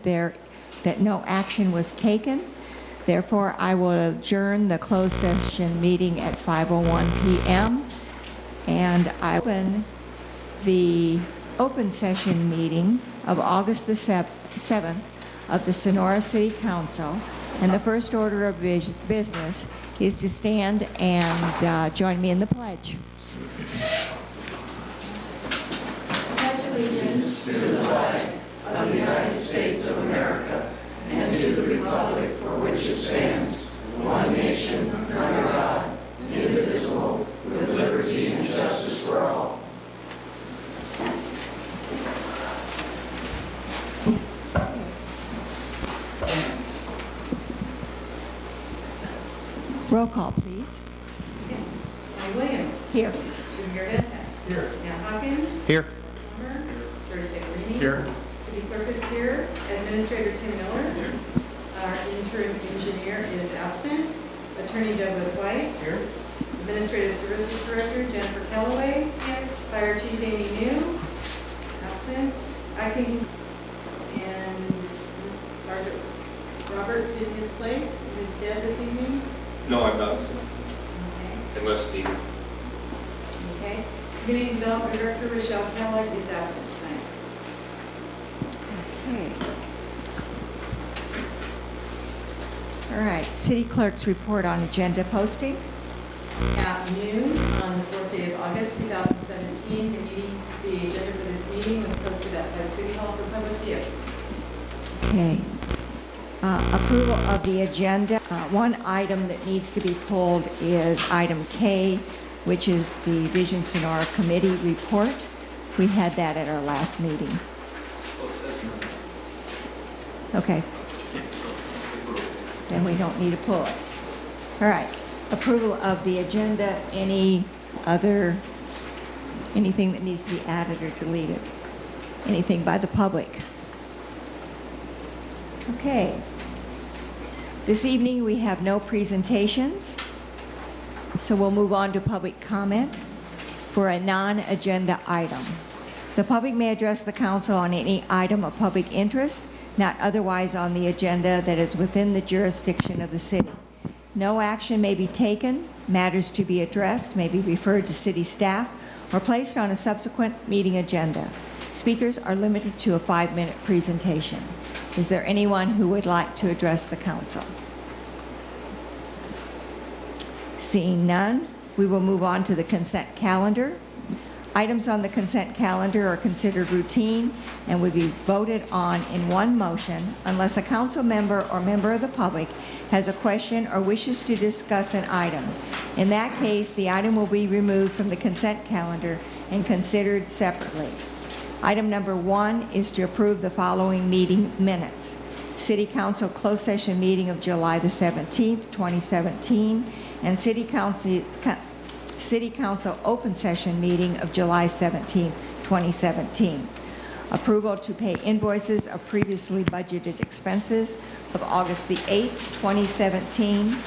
that no action was taken. Therefore, I will adjourn the closed session meeting at 5:01 p.m. and I open the open session meeting of August the 7th of the Sonora City Council. And the first order of business is to stand and join me in the pledge. Pledge allegiance to the flag of the United States of America and to the republic for which it stands, one nation, under God, indivisible, with liberty and justice for all. Roll call, please. Yes. Mike Williams. Here. Junior Venta. Here. Matt Hawkins. Here. Plummer. Thursday Green. Here. City Clerk is here. Administrator Tim Miller. Here. Our interim engineer is absent. Attorney Douglas White. Here. Administrative Services Director Jennifer Callaway. Here. Fire Chief Amy New. Absent. Acting and Sergeant Roberts in his place, in his stead this evening. No, I'm not, Okay. unless needed. Okay. Community Development Director Rochelle Kellogg is absent tonight. Okay. All right. City Clerk's report on agenda posting. At noon on the 4th day of August 2017, the agenda for this meeting was posted outside City Hall for public view. Okay. Approval of the agenda. One item that needs to be pulled is item K, which is the Vision Sonora Committee report. We had that at our last meeting. Okay. Then we don't need to pull it. All right. Approval of the agenda. Anything that needs to be added or deleted? Anything by the public? Okay. This evening we have no presentations, so we'll move on to public comment for a non-agenda item. The public may address the council on any item of public interest, not otherwise on the agenda that is within the jurisdiction of the city. No action may be taken. Matters to be addressed may be referred to city staff or placed on a subsequent meeting agenda. Speakers are limited to a 5-minute presentation. Is there anyone who would like to address the council? Seeing none, we will move on to the consent calendar. Items on the consent calendar are considered routine and will be voted on in one motion unless a council member or member of the public has a question or wishes to discuss an item. In that case, the item will be removed from the consent calendar and considered separately. Item number 1 is to approve the following meeting minutes. City Council closed session meeting of July the 17th, 2017, and City Council open session meeting of July 17th, 2017. Approval to pay invoices of previously budgeted expenses of August the 8th, 2017,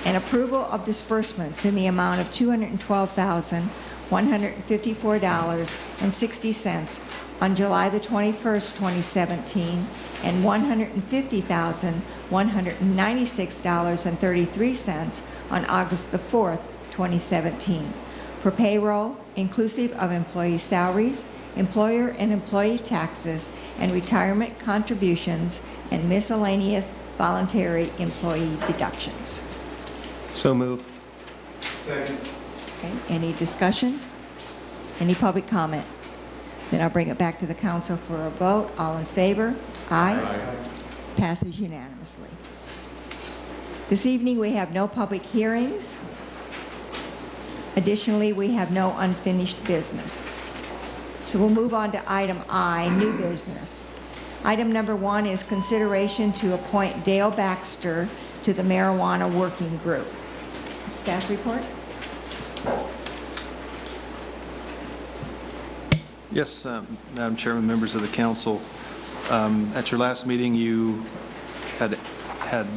and approval of disbursements in the amount of $212,154.60 on July the 21st, 2017, and $150,196.33 on August the 4th, 2017, for payroll inclusive of employee salaries, employer and employee taxes, and retirement contributions, and miscellaneous voluntary employee deductions. So move. Second. Okay, any discussion? Any public comment? Then I'll bring it back to the council for a vote. All in favor? Aye. Passes unanimously. This evening we have no public hearings. Additionally, we have no unfinished business. So we'll move on to item I, new business. Item number 1 is consideration to appoint Dale Baxter to the Marijuana Working Group. Staff report? Yes, Madam Chairman, members of the council. At your last meeting, you had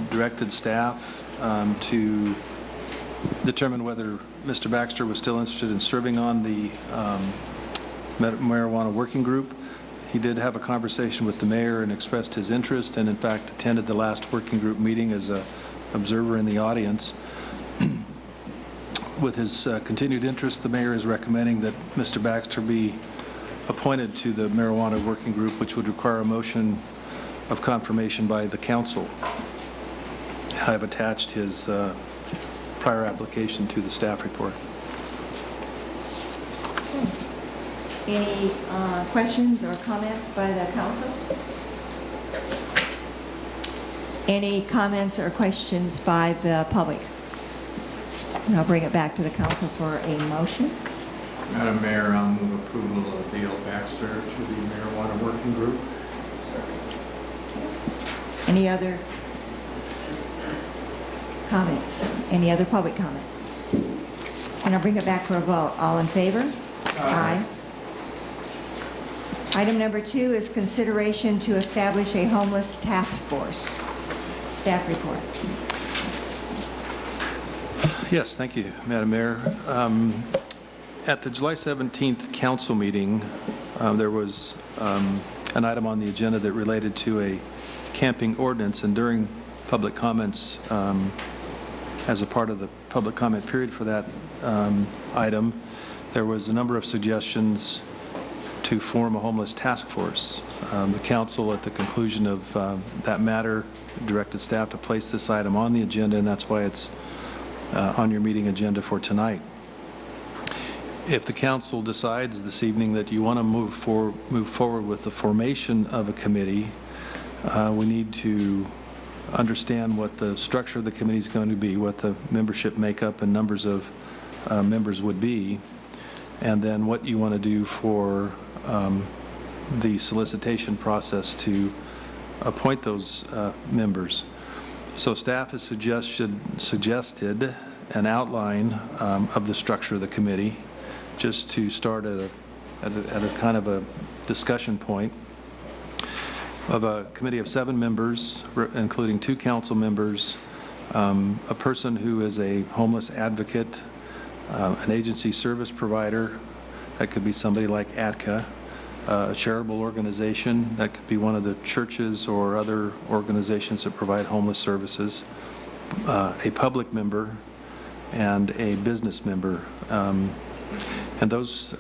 directed staff to determine whether Mr. Baxter was still interested in serving on the marijuana working group. He did have a conversation with the mayor and expressed his interest, and in fact attended the last working group meeting as an observer in the audience. With his continued interest, the mayor is recommending that Mr. Baxter be appointed to the marijuana working group, which would require a motion of confirmation by the council. I've attached his prior application to the staff report. Any questions or comments by the council? Any comments or questions by the public? And I'll bring it back to the council for a motion. Madam Mayor, I'll move approval of Dale Baxter to the marijuana working group. Any other comments? Any other public comment? And I'll bring it back for a vote. All in favor? Aye. Item number 2 is consideration to establish a homeless task force. Staff report. Yes, thank you, Madam Mayor. At the July 17th council meeting, there was an item on the agenda that related to a camping ordinance, and during public comments, as a part of the public comment period for that item, there was a number of suggestions to form a homeless task force. The council, at the conclusion of that matter, directed staff to place this item on the agenda, and that's why it's on your meeting agenda for tonight. If the council decides this evening that you want to move forward with the formation of a committee, we need to understand what the structure of the committee is going to be, what the membership makeup and numbers of members would be, and then what you want to do for the solicitation process to appoint those members. So staff has suggested an outline of the structure of the committee, just to start at a kind of a discussion point of a committee of 7 members, including 2 council members, a person who is a homeless advocate, an agency service provider, that could be somebody like ATCA, a charitable organization, that could be one of the churches or other organizations that provide homeless services, a public member, and a business member. And those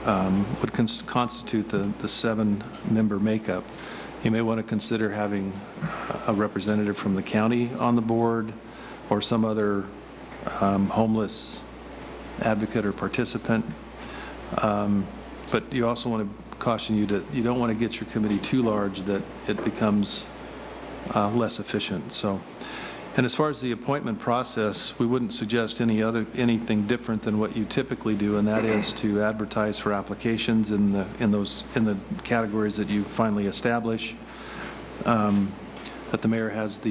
would constitute the 7-member makeup. You may want to consider having a representative from the county on the board, or some other homeless advocate or participant. But you also want to caution you that you don't want to get your committee too large that it becomes less efficient. So, and as far as the appointment process, we wouldn't suggest anything different than what you typically do, and that is to advertise for applications in the categories that you finally establish. That the mayor has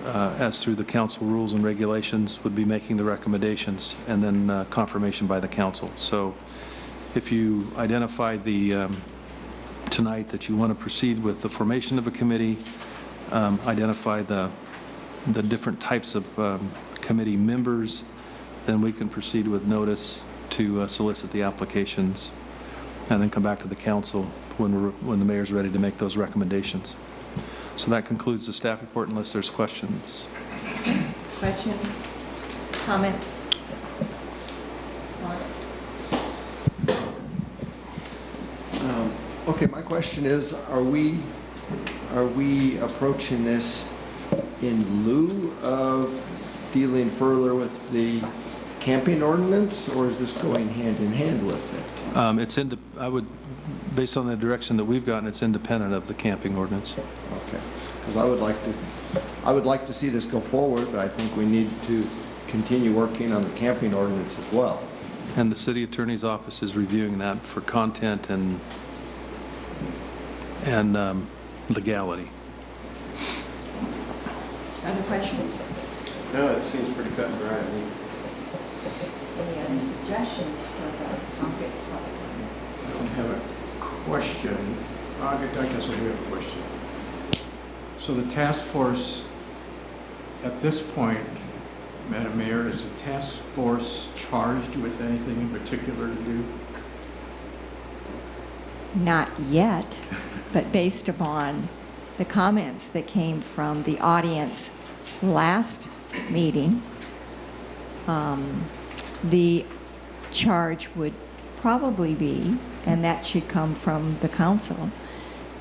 as through the council rules and regulations, would be making the recommendations, and then confirmation by the council. So if you identify tonight that you want to proceed with the formation of a committee, identify the different types of committee members, then we can proceed with notice to solicit the applications, and then come back to the council when the mayor's ready to make those recommendations. So that concludes the staff report, unless there's questions. Questions? Comments? Okay, my question is, are we approaching this in lieu of dealing further with the camping ordinance, or is this going hand in hand with it? Based on the direction that we've gotten, it's independent of the camping ordinance. Okay, because I would like to see this go forward, but I think we need to continue working on the camping ordinance as well. And the city attorney's office is reviewing that for content and legality. Other questions? No, it seems pretty cut and dry to me. Any other suggestions for the topic? I don't have a question. I guess I do have a question. So the task force, at this point, Madam Mayor, is the task force charged with anything in particular to do? not yet, but based upon the comments that came from the audience last meeting, the charge would probably be, and that should come from the council,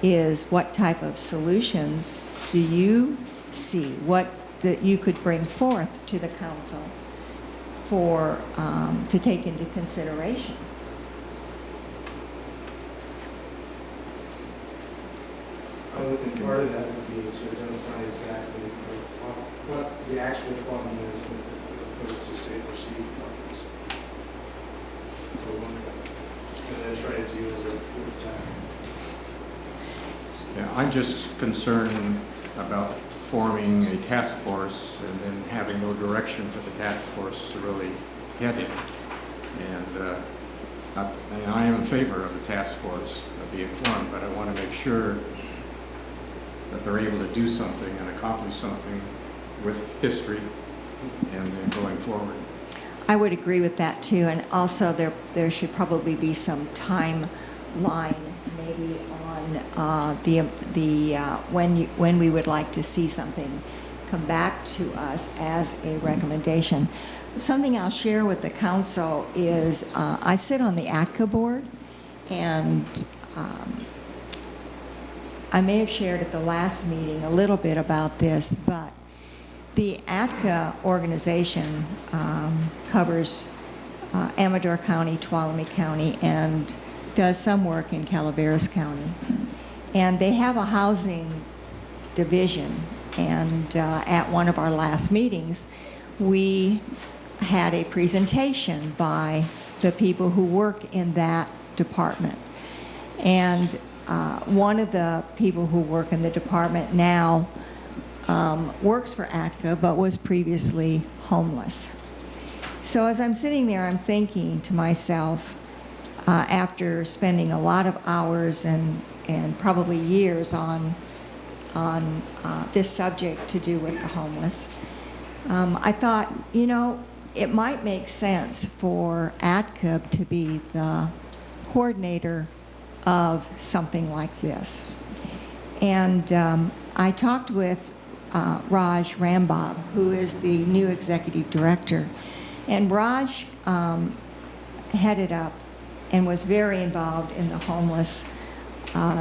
is what type of solutions do you see, what that you could bring forth to the council for, to take into consideration? I would think part of that would be to identify exactly what the actual problem is, as opposed to say perceived problems. So one, and then try to deal with it Yeah, I'm just concerned about forming a task force and then having no direction for the task force to really head in. And I am in favor of the task force being formed, but I want to make sure that they're able to do something and accomplish something with history and then going forward. I would agree with that too, and also there should probably be some timeline maybe on when we would like to see something come back to us as a recommendation. Something I'll share with the council is I sit on the ATCA board, and I may have shared at the last meeting a little bit about this, but the ATCA organization covers Amador County, Tuolumne County, and does some work in Calaveras County. And they have a housing division, and at one of our last meetings, we had a presentation by the people who work in that department. And one of the people who work in the department now works for ATCA, but was previously homeless. So as I'm sitting there, I'm thinking to myself, after spending a lot of hours and probably years on this subject to do with the homeless, I thought, you know, it might make sense for ATCA to be the coordinator of something like this. And I talked with Raj Rambab, who is the new executive director. And Raj headed up and was very involved in the homeless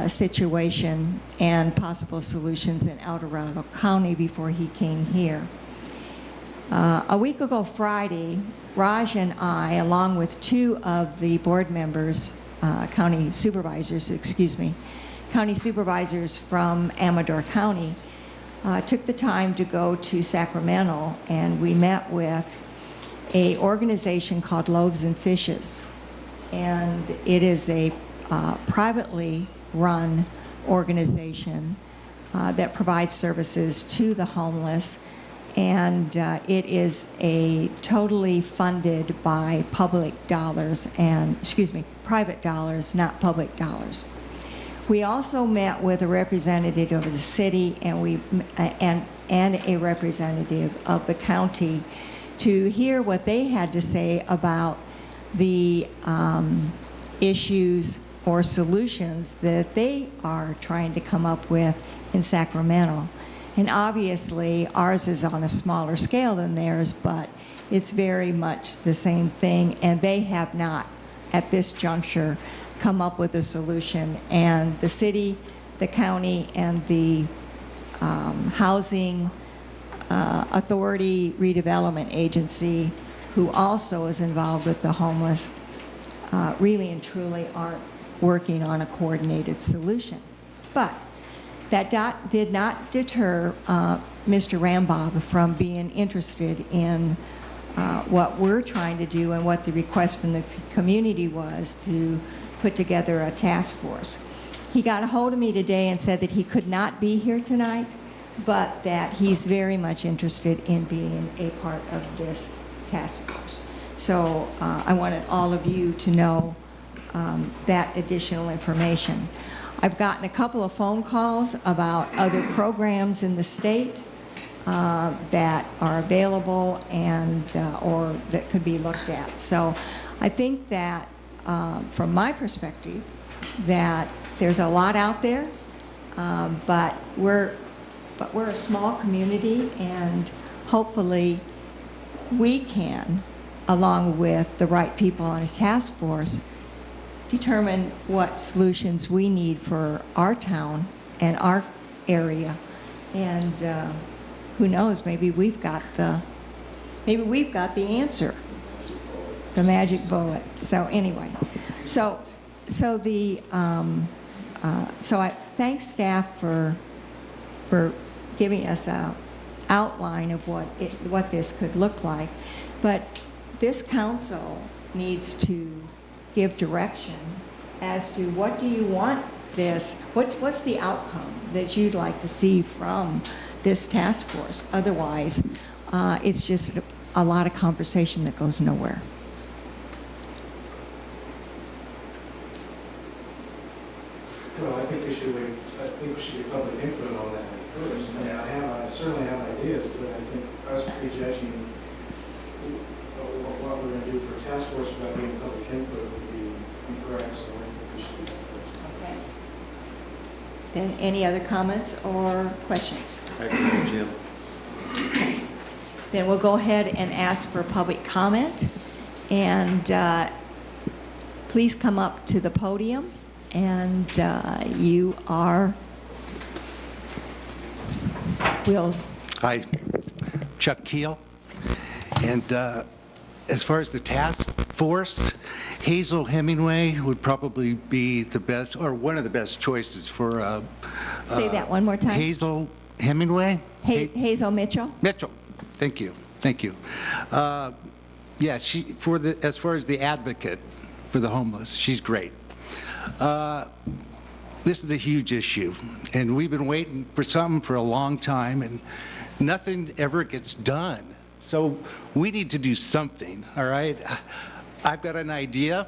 situation and possible solutions in El Dorado County before he came here. A week ago Friday, Raj and I, along with two of the board members, county supervisors from Amador County, took the time to go to Sacramento, and we met with an organization called Loaves and Fishes. And it is a privately run organization that provides services to the homeless, and it is totally funded by public dollars and, private dollars, not public dollars. We also met with a representative of the city and a representative of the county to hear what they had to say about the issues or solutions that they are trying to come up with in Sacramento. And obviously, ours is on a smaller scale than theirs, but it's very much the same thing, and they have not, at this juncture, come up with a solution. And the city, the county, and the Housing Authority Redevelopment Agency, who also is involved with the homeless, really and truly aren't working on a coordinated solution. But that did not deter Mr. Rambab from being interested in what we're trying to do and what the request from the community was to put together a task force. He got a hold of me today and said that he could not be here tonight, but that he's very much interested in being a part of this task force. So I wanted all of you to know that additional information. I've gotten a couple of phone calls about other programs in the state that are available and or that could be looked at. So I think that from my perspective, that there's a lot out there, but we're a small community, and hopefully we can, along with the right people on a task force, determine what solutions we need for our town and our area. And who knows, maybe we've got the answer, the magic bullet. So anyway, so I thank staff for giving us a outline of what this could look like, but this council needs to give direction as to what do you want what's the outcome that you'd like to see from this task force. Otherwise, it's just a lot of conversation that goes nowhere. Well, I think we should get public input on that first. I certainly have ideas, but I think us prejudging what we're going to do for a task force without getting public input would be incorrect, so I think we should do that first. Okay. Then any other comments or questions? I agree with Jim. Okay. Then we'll go ahead and ask for public comment. And please come up to the podium. And Hi, Chuck Keel. And as far as the task force, Hazel Hemingway would probably be the best, or one of the best choices for... say that one more time. Hazel Hemingway? Hazel Mitchell? Mitchell. Thank you. Thank you. Yeah, as far as the advocate for the homeless, she's great. This is a huge issue, and we've been waiting for something for a long time, and nothing ever gets done. So we need to do something, all right? I've got an idea.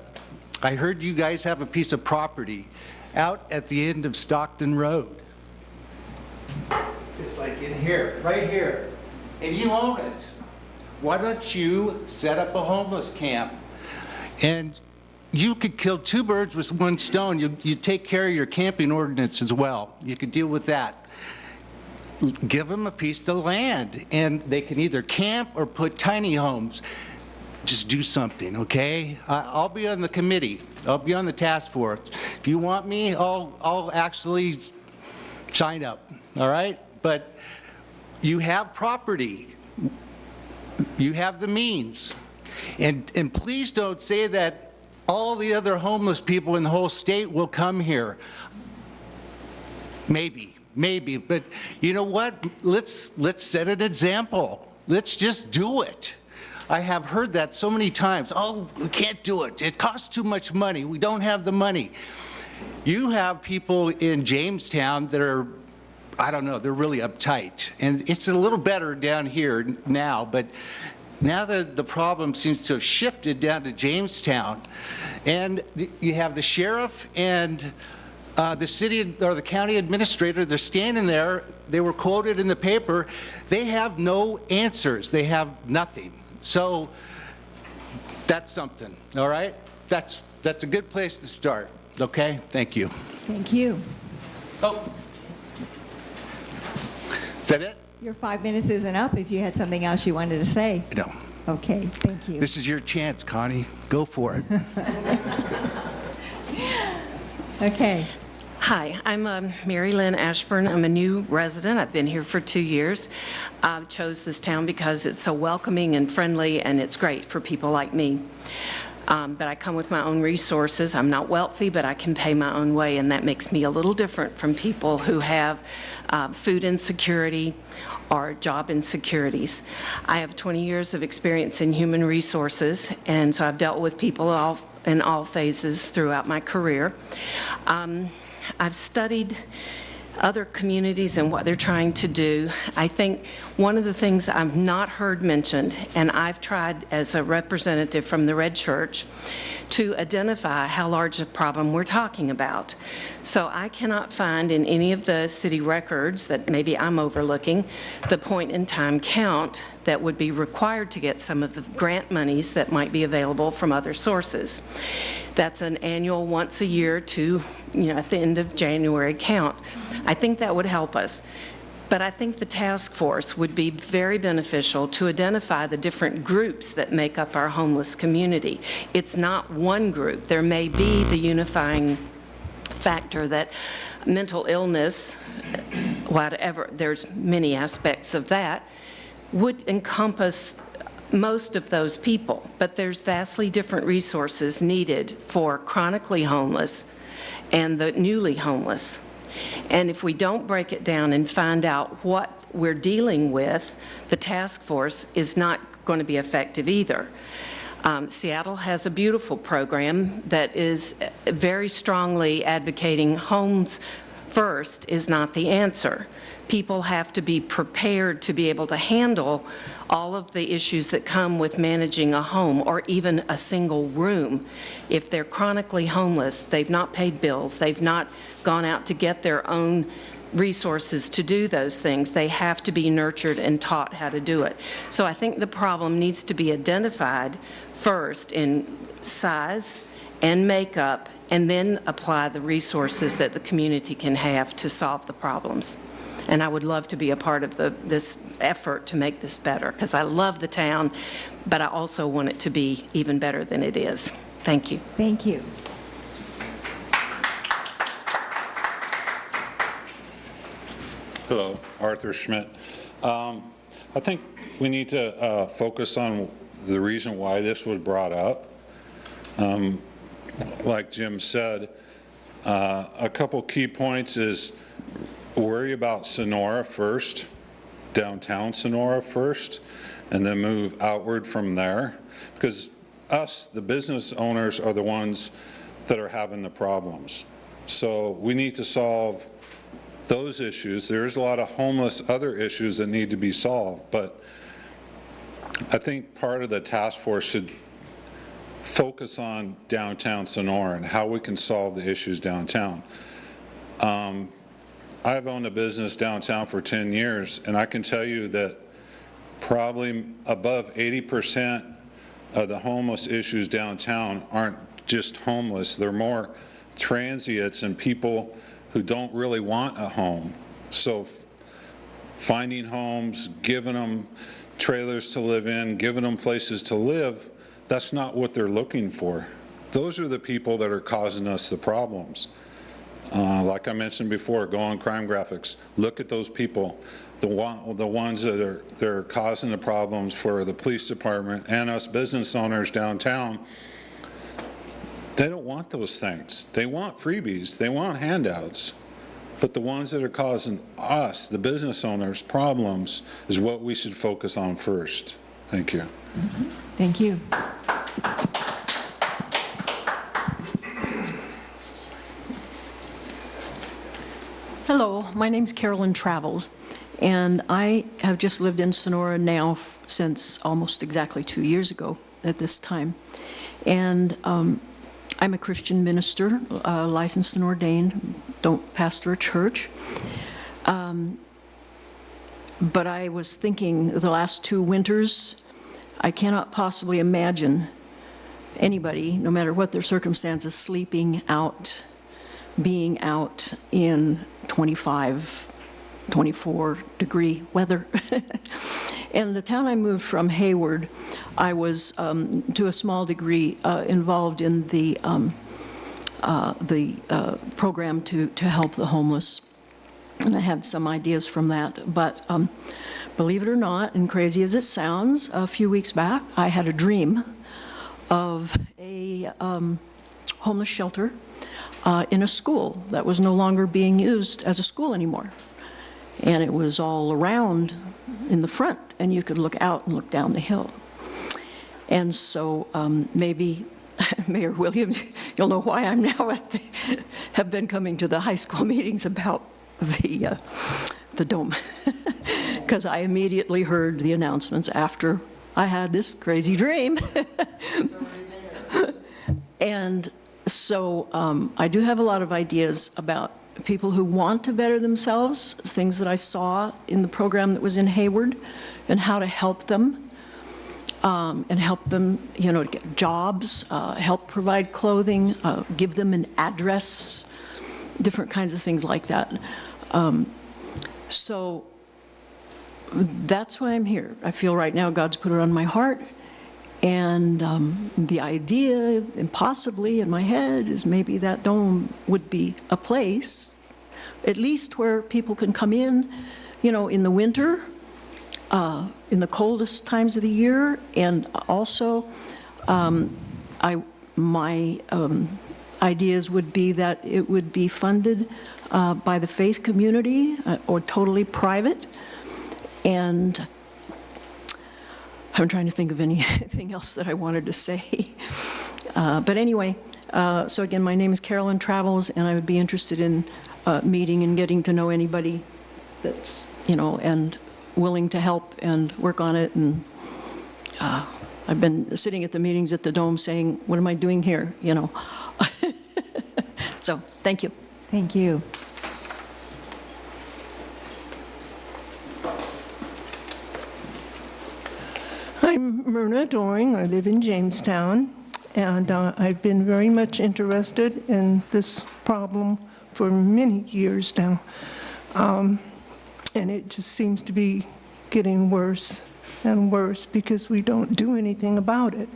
I heard you guys have a piece of property out at the end of Stockton Road. It's like in here, right here, and you own it. Why don't you set up a homeless camp? And you could kill two birds with one stone. You take care of your camping ordinance as well. You could deal with that. Give them a piece of land, and they can either camp or put tiny homes. Just do something, okay? I'll be on the committee. I'll be on the task force. If you want me, I'll actually sign up, all right? But you have property. You have the means. And please don't say that all the other homeless people in the whole state will come here. Maybe, but you know what? Let's set an example. Let's just do it. I have heard that so many times. Oh, we can't do it. It costs too much money. We don't have the money. You have people in Jamestown that are, I don't know, they're really uptight. And it's a little better down here now, but now the problem seems to have shifted down to Jamestown. And you have the sheriff and the city or the county administrator, they're standing there. They were quoted in the paper. They have no answers. They have nothing. So that's something, all right? That's a good place to start, okay? Thank you. Thank you. Oh, is that it? Your 5 minutes isn't up if you had something else you wanted to say. No. Okay, thank you. This is your chance, Connie. Go for it. Okay. Hi, I'm Mary Lynn Ashburn. I'm a new resident. I've been here for 2 years. I chose this town because it's so welcoming and friendly, and it's great for people like me. But I come with my own resources. I'm not wealthy, but I can pay my own way, and that makes me a little different from people who have food insecurity or job insecurities. I have 20 years of experience in human resources, and so I've dealt with people in all phases throughout my career. I've studied other communities and what they're trying to do. I think one of the things I've not heard mentioned, and I've tried as a representative from the Red Church to identify how large a problem we're talking about. So I cannot find in any of the city records that maybe I'm overlooking the point in time count that would be required to get some of the grant monies that might be available from other sources. That's an annual once a year to, at the end of January count. I think that would help us. But I think the task force would be very beneficial to identify the different groups that make up our homeless community. It's not one group. There may be the unifying factor that mental illness, whatever, there's many aspects of that, would encompass most of those people. But there's vastly different resources needed for chronically homeless and the newly homeless. And if we don't break it down and find out what we're dealing with, the task force is not going to be effective either. Seattle has a beautiful program that is very strongly advocating homes first is not the answer. People have to be prepared to be able to handle all of the issues that come with managing a home or even a single room. If they're chronically homeless, they've not paid bills, they've not gone out to get their own resources to do those things, they have to be nurtured and taught how to do it. So I think the problem needs to be identified first in size and makeup, and then apply the resources that the community can have to solve the problems. And I would love to be a part of this effort to make this better, because I love the town, but I also want it to be even better than it is. Thank you. Thank you. Hello, Arthur Schmidt. I think we need to focus on the reason why this was brought up. Like Jim said, a couple key points is worry about Sonora first, downtown Sonora first, and then move outward from there. Because us, the business owners, are the ones that are having the problems. So we need to solve those issues. There's a lot of homeless other issues that need to be solved, but I think part of the task force should focus on downtown Sonora and how we can solve the issues downtown. I've owned a business downtown for 10 years, and I can tell you that probably above 80% of the homeless issues downtown aren't just homeless. They're more transients and people who don't really want a home. So finding homes, giving them trailers to live in, giving them places to live, that's not what they're looking for. Those are the people that are causing us the problems. Like I mentioned before, go on crime graphics, look at those people, the ones that are causing the problems for the police department and us business owners downtown. They don't want those things. They want freebies, they want handouts. But the ones that are causing us, the business owners, problems is what we should focus on first. Thank you. Mm-hmm. Thank you. Hello, my name's Carolyn Travels, and I have just lived in Sonora now since almost exactly 2 years ago at this time. And I'm a Christian minister, licensed and ordained, don't pastor a church. But I was thinking the last 2 winters, I cannot possibly imagine anybody, no matter what their circumstances, sleeping out, being out in 25, 24 degree weather. And the town I moved from, Hayward, I was to a small degree involved in the program to help the homeless. And I had some ideas from that. But believe it or not, and crazy as it sounds, a few weeks back, I had a dream of a homeless shelter in a school that was no longer being used as a school anymore. And it was all around in the front, and you could look out and look down the hill. And so maybe, Mayor Williams, you'll know why I'm now have been coming to the high school meetings about the dome. Because I immediately heard the announcements after I had this crazy dream. And so I do have a lot of ideas about people who want to better themselves, things that I saw in the program that was in Hayward, and how to help them, and help them, you know, to get jobs, help provide clothing, give them an address, different kinds of things like that. So that's why I'm here. I feel right now God's put it on my heart. And the idea, and possibly in my head, is maybe that dome would be a place, at least where people can come in, you know, in the winter, in the coldest times of the year, and also my ideas would be that it would be funded by the faith community or totally private. And I'm trying to think of anything else that I wanted to say. But anyway, so again, my name is Carolyn Travels, and I would be interested in meeting and getting to know anybody that's, you know, and willing to help and work on it. And I've been sitting at the meetings at the Dome saying, what am I doing here, you know? So, thank you. Thank you. I'm Myrna Doring. I live in Jamestown, and I've been very much interested in this problem for many years now. And it just seems to be getting worse and worse because we don't do anything about it.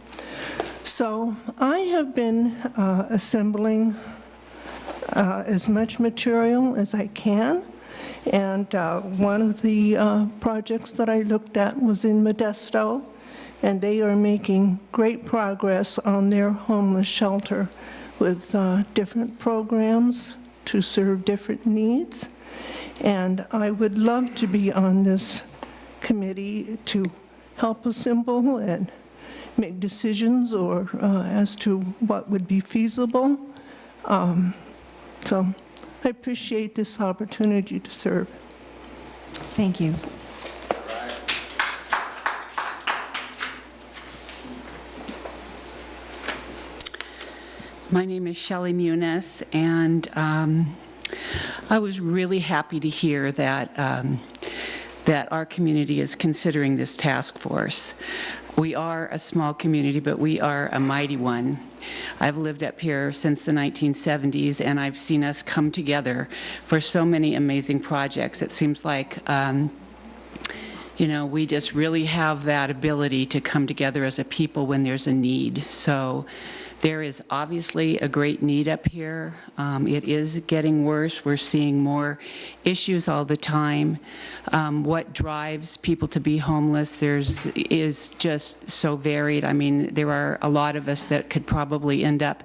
So I have been assembling as much material as I can. And one of the projects that I looked at was in Modesto, and they are making great progress on their homeless shelter with different programs to serve different needs. And I would love to be on this committee to help assemble and make decisions or as to what would be feasible. So I appreciate this opportunity to serve. Thank you. My name is Shelley Muniz, and I was really happy to hear that that our community is considering this task force. We are a small community, but we are a mighty one. I've lived up here since the 1970s, and I've seen us come together for so many amazing projects. It seems like you know, we just really have that ability to come together as a people when there's a need. So there is obviously a great need up here. It is getting worse. We're seeing more issues all the time. What drives people to be homeless is just so varied. I mean, there are a lot of us that could probably end up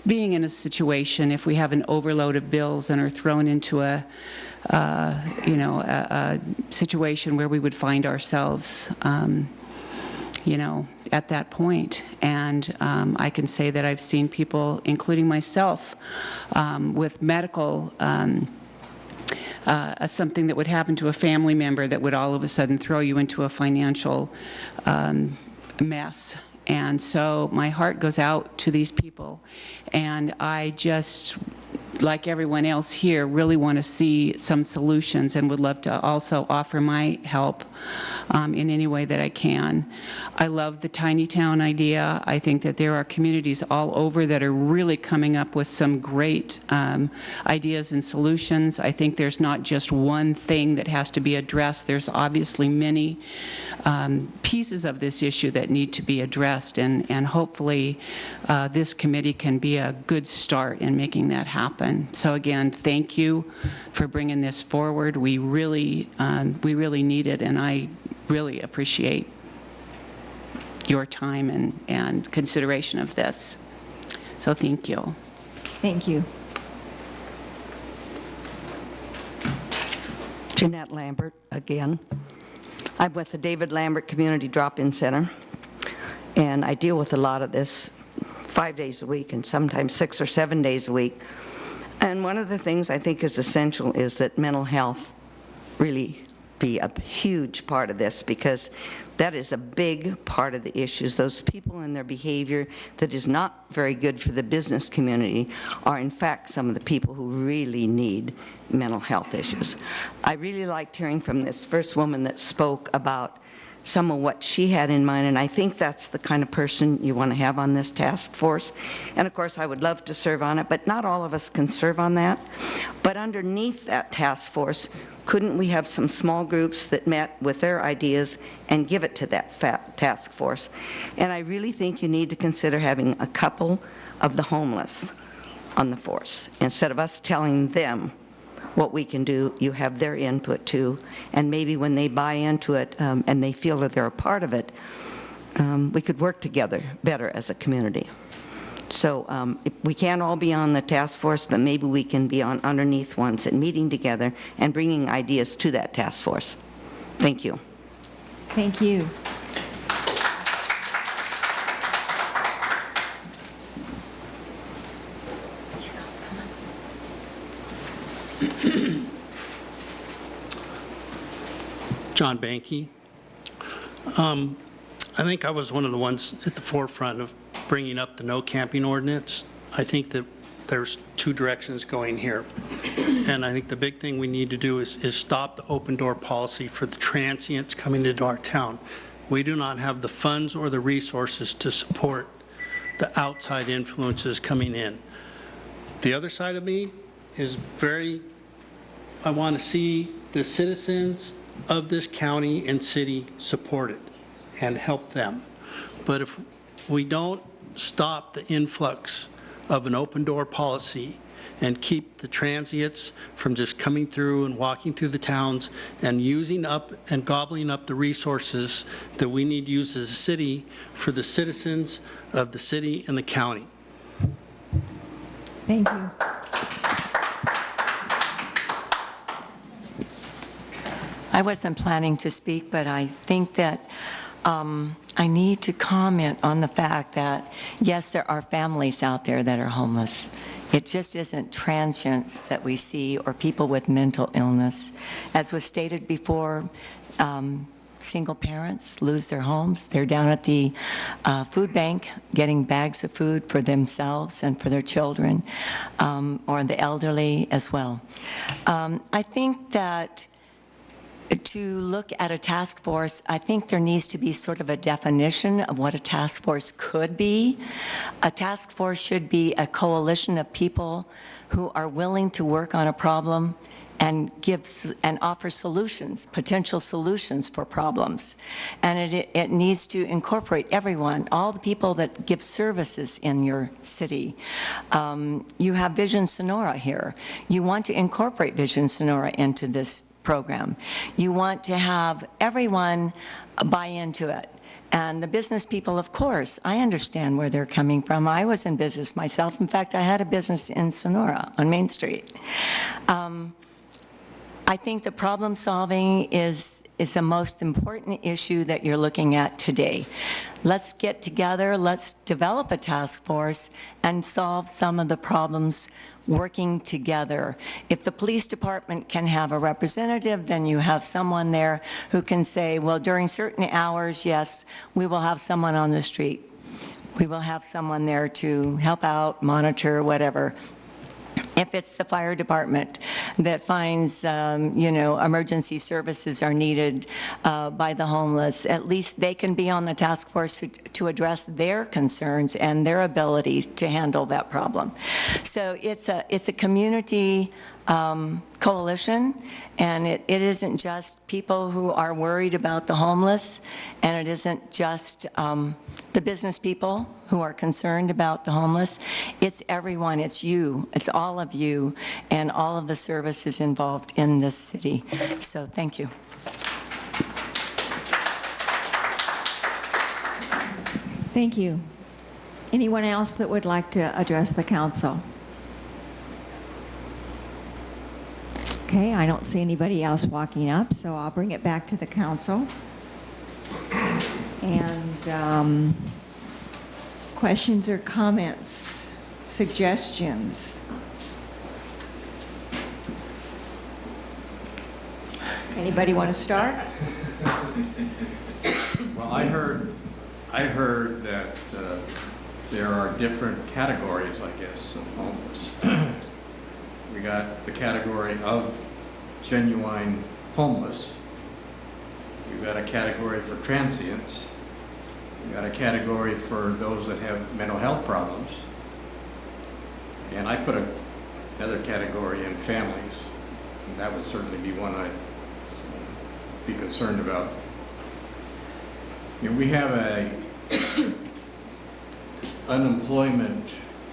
being in a situation if we have an overload of bills and are thrown into a situation where we would find ourselves, you know, at that point. And I can say that I've seen people, including myself, with medical, something that would happen to a family member that would all of a sudden throw you into a financial mess. And so my heart goes out to these people, and I just, like everyone else here, really want to see some solutions and would love to also offer my help in any way that I can. I love the tiny town idea. I think that there are communities all over that are really coming up with some great ideas and solutions. I think there's not just one thing that has to be addressed. There's obviously many pieces of this issue that need to be addressed, and hopefully this committee can be a good start in making that happen. So again, thank you for bringing this forward. We really need it, and I really appreciate your time and consideration of this. So thank you. Thank you. Jeanette Lambert again. I'm with the David Lambert Community Drop-In Center, and I deal with a lot of this 5 days a week and sometimes 6 or 7 days a week. And one of the things I think is essential is that mental health really be a huge part of this, because that is a big part of the issues. Those people and their behavior that is not very good for the business community are in fact some of the people who really need mental health issues. I really liked hearing from this first woman that spoke about some of what she had in mind, and I think that's the kind of person you want to have on this task force. And of course, I would love to serve on it, but not all of us can serve on that. But underneath that task force, couldn't we have some small groups that met with their ideas and give it to that task force? And I really think you need to consider having a couple of the homeless on the force. Instead of us telling them what we can do, you have their input too, and maybe when they buy into it and they feel that they're a part of it, we could work together better as a community. So we can't all be on the task force, but maybe we can be on underneath ones and meeting together and bringing ideas to that task force. Thank you. Thank you. John Banky. I think I was one of the ones at the forefront of bringing up the no camping ordinance. I think that there's two directions going here. And I think the big thing we need to do is stop the open door policy for the transients coming into our town. We do not have the funds or the resources to support the outside influences coming in. The other side of me is I want to see the citizens of this county and city support it and help them. But if we don't stop the influx of an open door policy and keep the transients from just coming through and walking through the towns and using up and gobbling up the resources that we need to use as a city for the citizens of the city and the county. Thank you. I wasn't planning to speak, but I think that I need to comment on the fact that, yes, there are families out there that are homeless. It just isn't transients that we see or people with mental illness. As was stated before, single parents lose their homes. They're down at the food bank getting bags of food for themselves and for their children, or the elderly as well. I think that to look at a task force, I think there needs to be sort of a definition of what a task force could be. A task force should be a coalition of people who are willing to work on a problem and offer solutions, potential solutions for problems. And it needs to incorporate everyone, all the people that give services in your city. You have Vision Sonora here. You want to incorporate Vision Sonora into this program. You want to have everyone buy into it. And the business people, of course, I understand where they're coming from. I was in business myself. In fact, I had a business in Sonora on Main Street. I think the problem solving is the most important issue that you're looking at today. Let's get together, let's develop a task force and solve some of the problems working together. If the police department can have a representative, then you have someone there who can say, well, during certain hours, yes, we will have someone on the street. We will have someone there to help out, monitor, whatever. If it's the fire department that finds, emergency services are needed by the homeless, at least they can be on the task force to address their concerns and their ability to handle that problem. So it's a community coalition, and it isn't just people who are worried about the homeless, and it isn't just the business people who are concerned about the homeless. It's everyone, it's you, it's all of you, and all of the services involved in this city. So thank you. Thank you. Anyone else that would like to address the council? Okay, I don't see anybody else walking up, so I'll bring it back to the council. And questions or comments, suggestions? Anybody want to start? Well, I heard that there are different categories, I guess, of homeless. We got the category of genuine homeless. We've got a category for transients. We've got a category for those that have mental health problems. And I put another category in families. And that would certainly be one I'd be concerned about. You know, we have a unemployment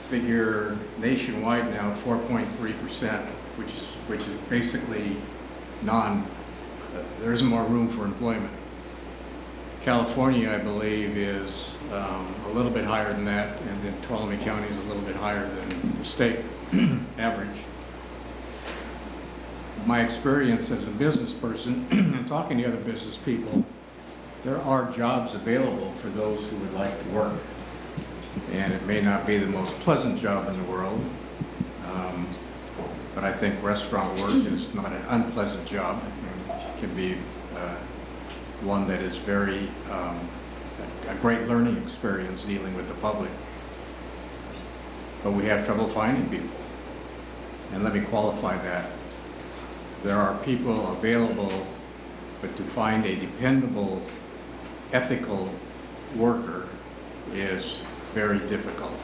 figure nationwide now, 4.3%, which is basically there isn't more room for employment. California, I believe, is a little bit higher than that, and then Tuolumne County is a little bit higher than the state average. My experience as a business person and talking to other business people, there are jobs available for those who would like to work. And it may not be the most pleasant job in the world, but I think restaurant work is not an unpleasant job. It can be one that is very, a great learning experience dealing with the public. But we have trouble finding people. And let me qualify that. There are people available, but to find a dependable, ethical worker is very difficult.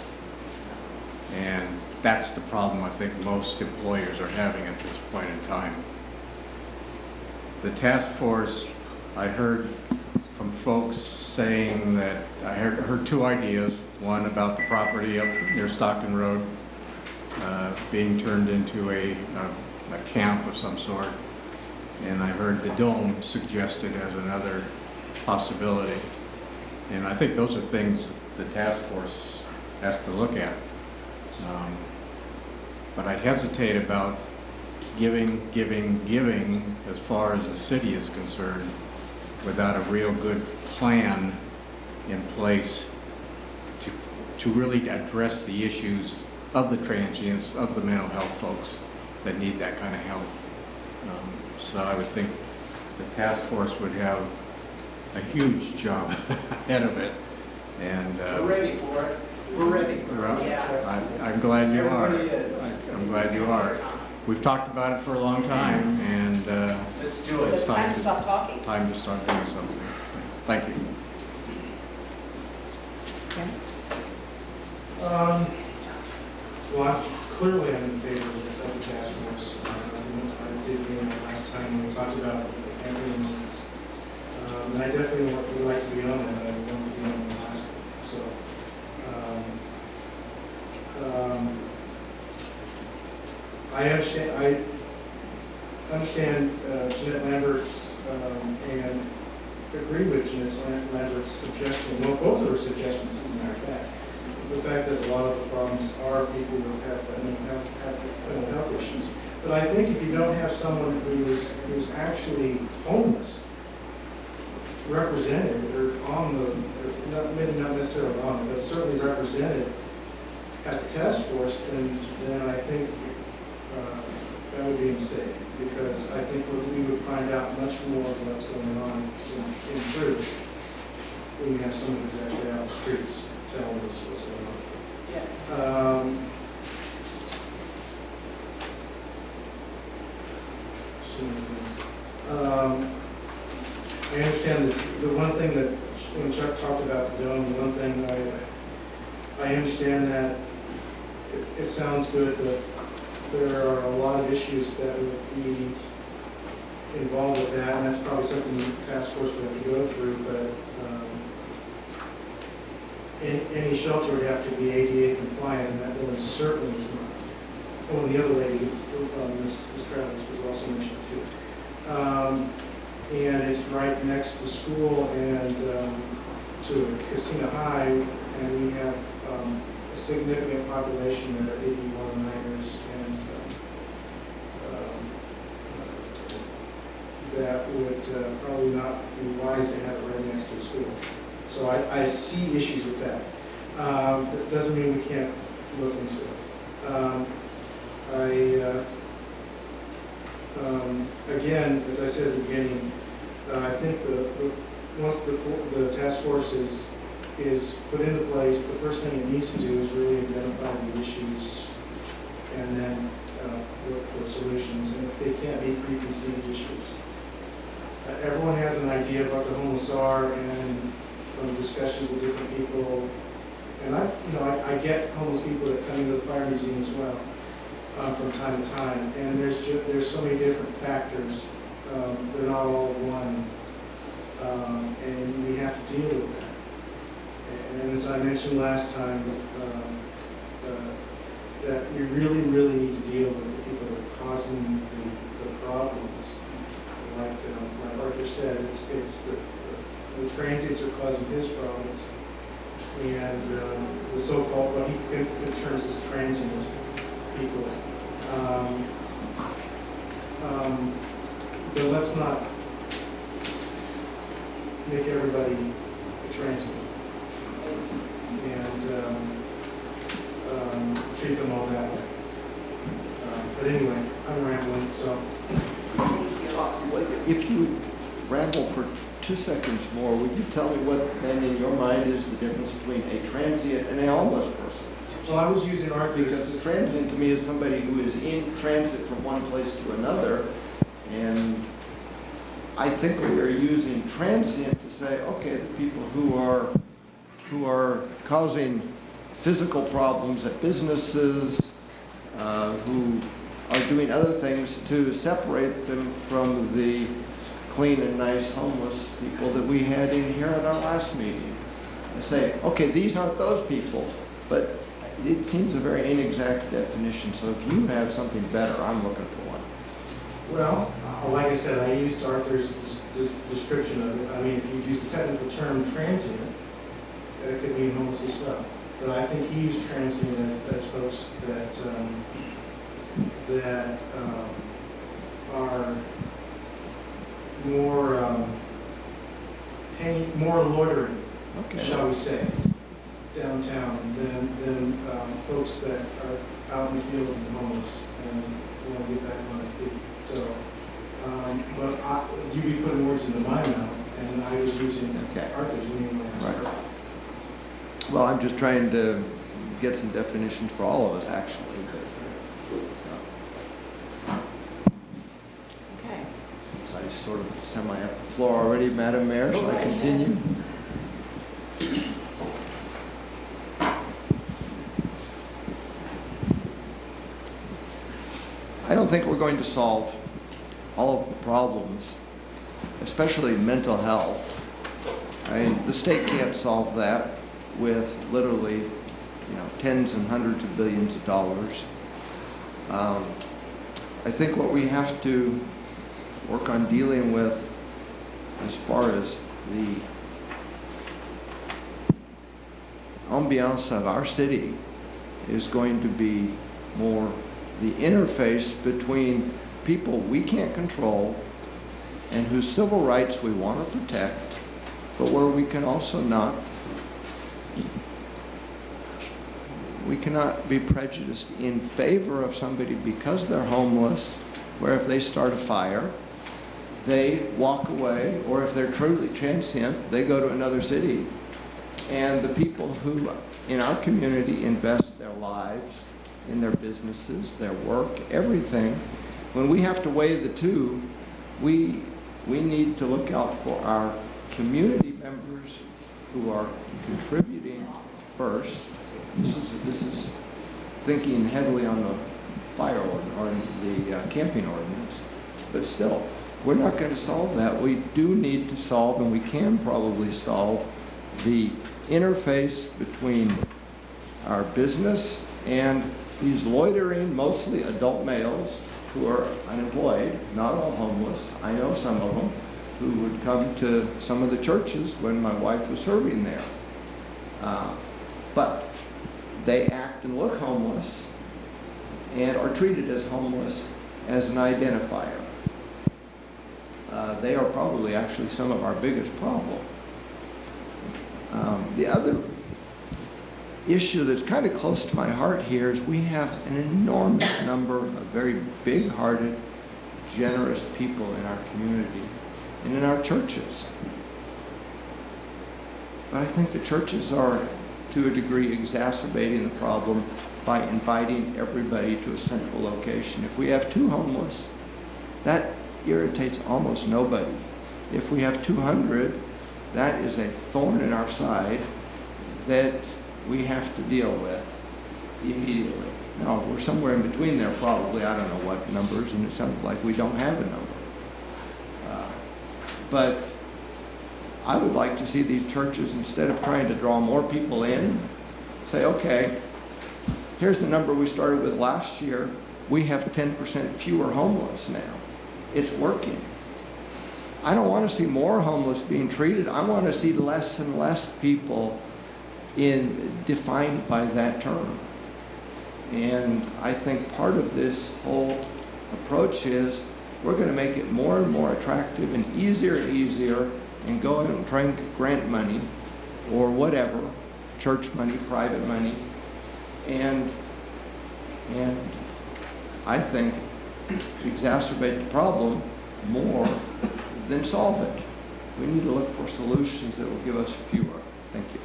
And that's the problem I think most employers are having at this point in time. The task force, I heard from folks saying that, I heard two ideas. One about the property up near Stockton Road being turned into a camp of some sort. And I heard the dome suggested as another possibility. And I think those are things the task force has to look at. But I hesitate about giving as far as the city is concerned without a real good plan in place to really address the issues of the transients, of the mental health folks that need that kind of help. So I would think the task force would have a huge job ahead of it. And we're ready for it. We're ready. I'm glad you are. Everybody is. I'm glad you are. We've talked about it for a long time, and let's do it. It's time to stop talking. Time to start doing something. Thank you. Well, clearly I'm in favor of the task force. I did last time when we talked about the campaign movements. And I definitely would like to be on that. I want to be on the last one. So, I understand Jeanette Lambert's and agree with Jeanette Lambert's suggestion. Well, both of her suggestions, as a matter of fact. The fact that a lot of the problems are people who have mental health issues. But I think if you don't have someone who's actually homeless represented, or on the, maybe not necessarily on, but certainly represented at the task force, then I think that would be a mistake. Because I think we would find out much more of what's going on in truth when you have someone who's actually out in the streets telling us what's going on. Yeah. So many things. I understand this. The one thing that when Chuck talked about the dome, the one thing I understand that it sounds good, but there are a lot of issues that would be involved with that, and that's probably something the task force would have to go through. But any shelter would have to be ADA compliant, and that one certainly is not. Oh, and the other lady, Ms. Travis, was also mentioned too. And it's right next to the school and to Casino High, and we have a significant population there, 81 minors, and that would probably not be wise to have it right next to the school. So I see issues with that. That doesn't mean we can't look into it. again, as I said at the beginning, I think once the task force is put into place, the first thing it needs to do is really identify the issues and then look for solutions. And if they can't be preconceived issues. Everyone has an idea of what the homeless are, and from discussions with different people, and I get homeless people that come into the fire museum as well from time to time, and there's so many different factors. They're not all one, and we have to deal with that. And as I mentioned last time, that we really, really need to deal with the people that are causing the problems. Like Arthur said, it's the transients are causing his problems, and the so-called, what he terms as transient people. But let's not make everybody a transient and treat them all that way. But anyway, I'm rambling, so. If you ramble for 2 seconds more, would you tell me what then in your mind is the difference between a transient and a homeless person? Well, I was using Arthur's. Because a transient to me is somebody who is in transit from one place to another, and I think we are using transient to say, okay, the people who are causing physical problems at businesses, who are doing other things to separate them from the clean and nice homeless people that we had in here at our last meeting. I say, okay, these aren't those people, but it seems a very inexact definition, so if you have something better, I'm looking for one. Well, like I said, I used Arthur's description of it. I mean, if you use the technical term transient, it could mean homeless as well. But I think he used transient as folks that are more loitering, shall we say, downtown than folks that are out in the field and homeless and want to get back on their feet. So, but you'd be putting words into my mouth, and I was using Arthur's meaning last right. Well, I'm just trying to get some definitions for all of us, actually. Okay. So I sort of semi have the floor already, Madam Mayor. Shall I continue? I don't think we're going to solve all of the problems, especially mental health. I mean, the state can't solve that with literally, tens and hundreds of billions of dollars. I think what we have to work on dealing with as far as the ambiance of our city is going to be more the interface between people we can't control and whose civil rights we want to protect, but where we can also not. We cannot be prejudiced in favor of somebody because they're homeless, where if they start a fire, they walk away, or if they're truly transient, they go to another city. And the people who in our community invest their lives in their businesses, their work, everything, when we have to weigh the two, we need to look out for our community members who are contributing first. This is thinking heavily on the fire ordinance, or the camping ordinance, but still, we're not going to solve that. We do need to solve, and we can probably solve, the interface between our business and these loitering, mostly adult males who are unemployed, not all homeless. I know some of them who would come to some of the churches when my wife was serving there. But they act and look homeless and are treated as homeless as an identifier. They are probably actually some of our biggest problem. The other issue that's kind of close to my heart here is we have an enormous number of very big-hearted, generous people in our community and in our churches. But I think the churches are, to a degree, exacerbating the problem by inviting everybody to a central location. If we have 2 homeless, that irritates almost nobody. If we have 200, that is a thorn in our side that we have to deal with immediately. Now, we're somewhere in between there probably. I don't know what numbers, and it sounds like we don't have a number. But I would like to see these churches, instead of trying to draw more people in, say, okay, here's the number we started with last year. We have 10% fewer homeless now. It's working. I don't want to see more homeless being treated. I want to see less and less people defined by that term. And I think part of this whole approach is we're going to make it more and more attractive and easier and go out and try and get grant money or whatever, church money, private money, and I think exacerbate the problem more than solve it. We need to look for solutions that will give us fewer. Thank you.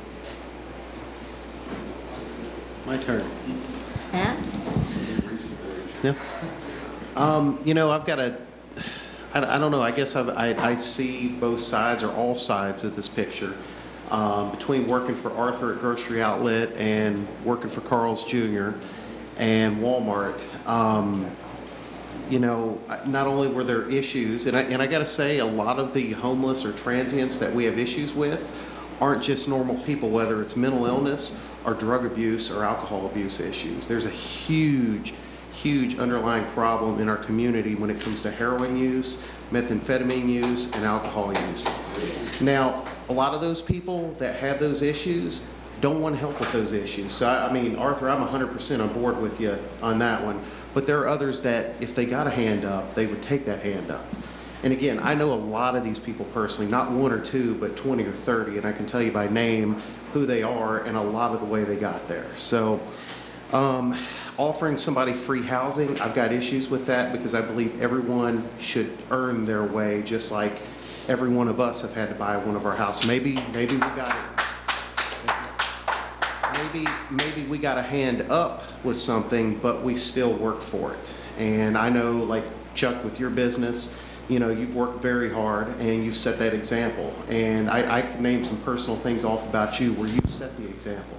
My turn. Matt? Yeah. You know, I've got I don't know, I guess I see both sides or all sides of this picture. Between working for Arthur at Grocery Outlet and working for Carl's Jr. and Walmart, you know, not only were there issues, and I got to say, a lot of the homeless or transients that we have issues with aren't just normal people, whether it's mental illness or drug abuse or alcohol abuse issues. There's a huge underlying problem in our community when it comes to heroin use, methamphetamine use, and alcohol use. Now, a lot of those people that have those issues don't want help with those issues. So, I mean, Arthur, I'm 100% on board with you on that one. But there are others that, if they got a hand up, they would take that hand up. And again, I know a lot of these people personally, not 1 or 2, but 20 or 30, and I can tell you by name who they are and a lot of the way they got there. So, offering somebody free housing, I've got issues with that because I believe everyone should earn their way, just like every one of us have had to buy one of our houses. Maybe we got it. Maybe we got a hand up with something, but we still worked for it. And I know, like Chuck, with your business, you know, you've worked very hard and you've set that example. And I can name some personal things off about you where you've set the example.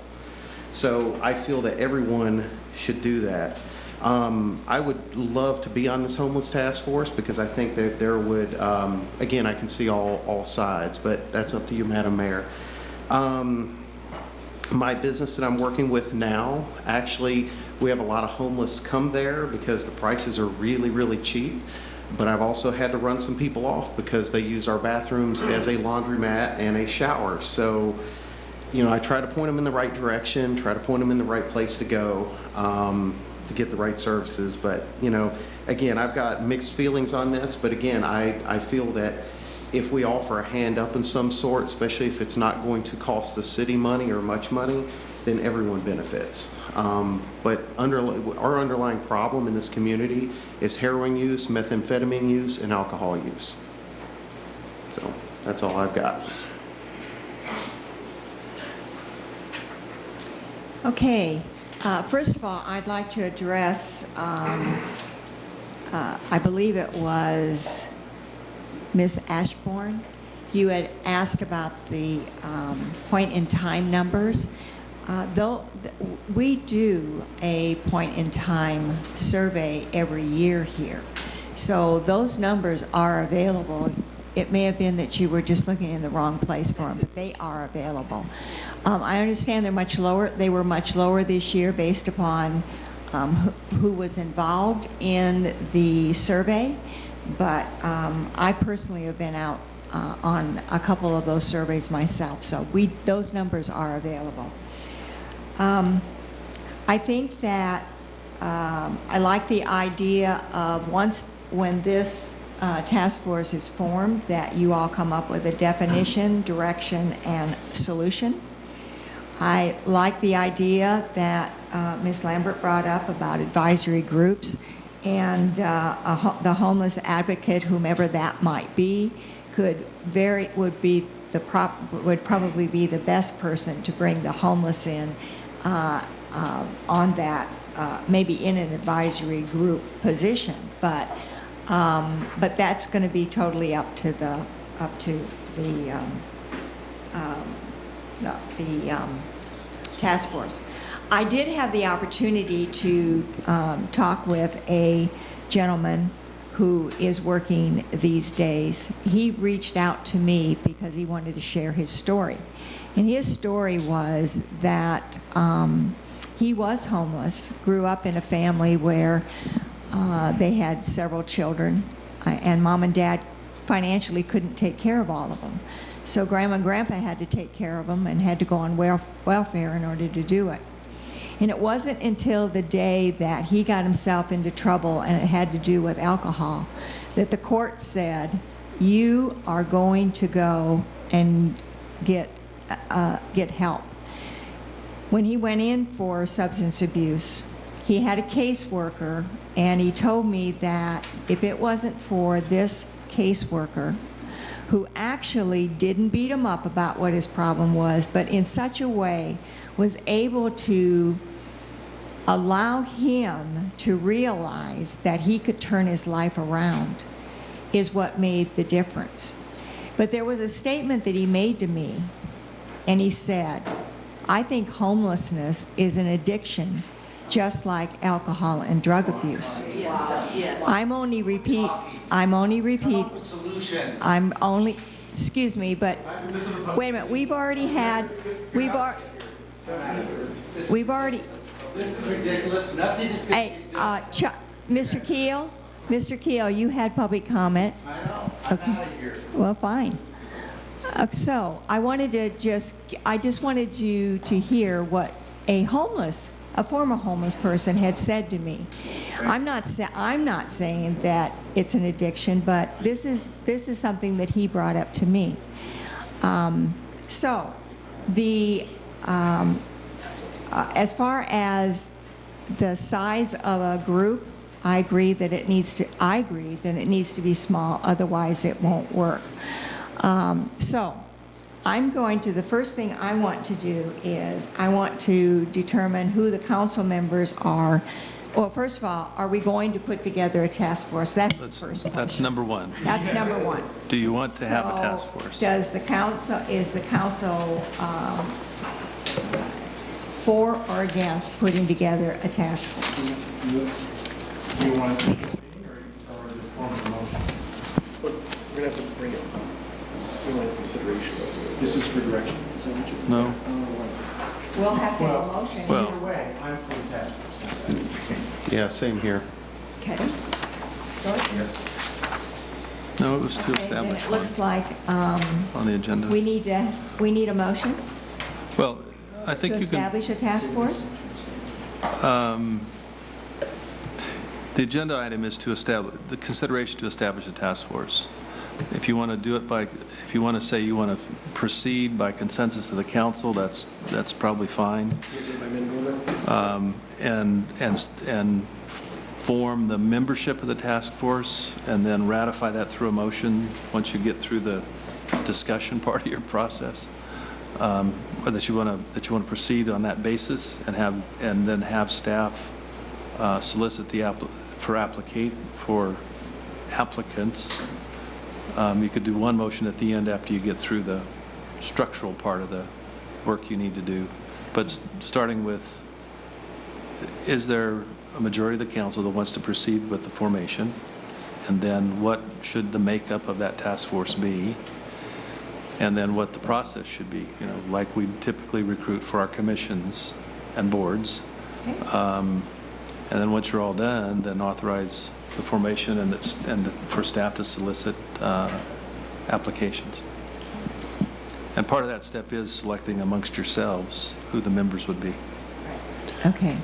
So I feel that everyone should do that. I would love to be on this homeless task force because I think that there would, again, I can see all sides, but that's up to you, Madam Mayor. My business that I'm working with now, actually, we have a lot of homeless come there because the prices are really cheap. But I've also had to run some people off because they use our bathrooms as a laundromat and a shower. So, you know, I try to point them in the right direction, try to point them in the right place to go to get the right services. But, you know, again, I've got mixed feelings on this. But again, I feel that if we offer a hand up in some sort, especially if it's not going to cost the city money or much money, then everyone benefits. But our underlying problem in this community is heroin use, methamphetamine use, and alcohol use. So that's all I've got. Okay. First of all, I'd like to address, I believe it was Ms. Ashbourne. You had asked about the point-in-time numbers. Though we do a point-in-time survey every year here, so those numbers are available. It may have been that you were just looking in the wrong place for them, but they are available. I understand they're much lower. They were much lower this year based upon who was involved in the survey, but I personally have been out on a couple of those surveys myself, so those numbers are available. I think that I like the idea of when this task force is formed, that you all come up with a definition, direction, and solution. I like the idea that Ms. Lambert brought up about advisory groups and the homeless advocate, whomever that might be, would probably be the best person to bring the homeless in on that, maybe in an advisory group position, but that's going to be totally up to the task force. I did have the opportunity to talk with a gentleman who is working these days. He reached out to me because he wanted to share his story. And his story was that he was homeless, grew up in a family where they had several children, and mom and dad financially couldn't take care of all of them. So grandma and grandpa had to take care of them and had to go on welfare in order to do it. And it wasn't until the day that he got himself into trouble, and it had to do with alcohol, that the court said, you are going to go and get help. When he went in for substance abuse, he had a caseworker, and he told me that if it wasn't for this caseworker, who actually didn't beat him up about what his problem was, but in such a way was able to allow him to realize that he could turn his life around, is what made the difference. But there was a statement that he made to me, and he said, I think homelessness is an addiction just like alcohol and drug abuse. I'm only, excuse me, but wait a minute, we've already, This is ridiculous. Nothing is going to be done. Mr. Keel, you had public comment. I know. I'm out of here. Well, fine. So I just wanted you to hear what a former homeless person had said to me. I'm not saying that it's an addiction, but this is something that he brought up to me. So the as far as the size of a group, I agree that it needs to be small, otherwise it won't work. So the first thing I want to do is I want to determine who the council members are. Well, first of all, are we going to put together a task force? That's the first question. That's number one. That's number one. Do you want to have a task force? Is the council for or against putting together a task force? Do you want to or the form of the motion? We're going to have to bring it. We want consideration of it. This is for direction. Is that what you? No. We'll have to have a motion. Either way, I'm for the task force. Yeah, same here. Okay. George? Yes. No, it was to Okay, establish then it looks like on the agenda. we need a motion Well, I think to you can. establish a task force. The agenda item is to establish, the consideration to establish a task force. If you want to do it if you want to say you want to proceed by consensus of the council, that's probably fine. And form the membership of the task force, and then ratify that through a motion once you get through the discussion part of your process. Or that you want to proceed on that basis and then have staff solicit for applicants. You could do one motion at the end after you get through the structural part of the work you need to do. But starting with, is there a majority of the council that wants to proceed with the formation? And then what should the makeup of that task force be? And then what the process should be, like we typically recruit for our commissions and boards. Okay. And then once you're all done, then authorize the formation and for staff to solicit applications. And part of that step is selecting amongst yourselves who the members would be. Okay.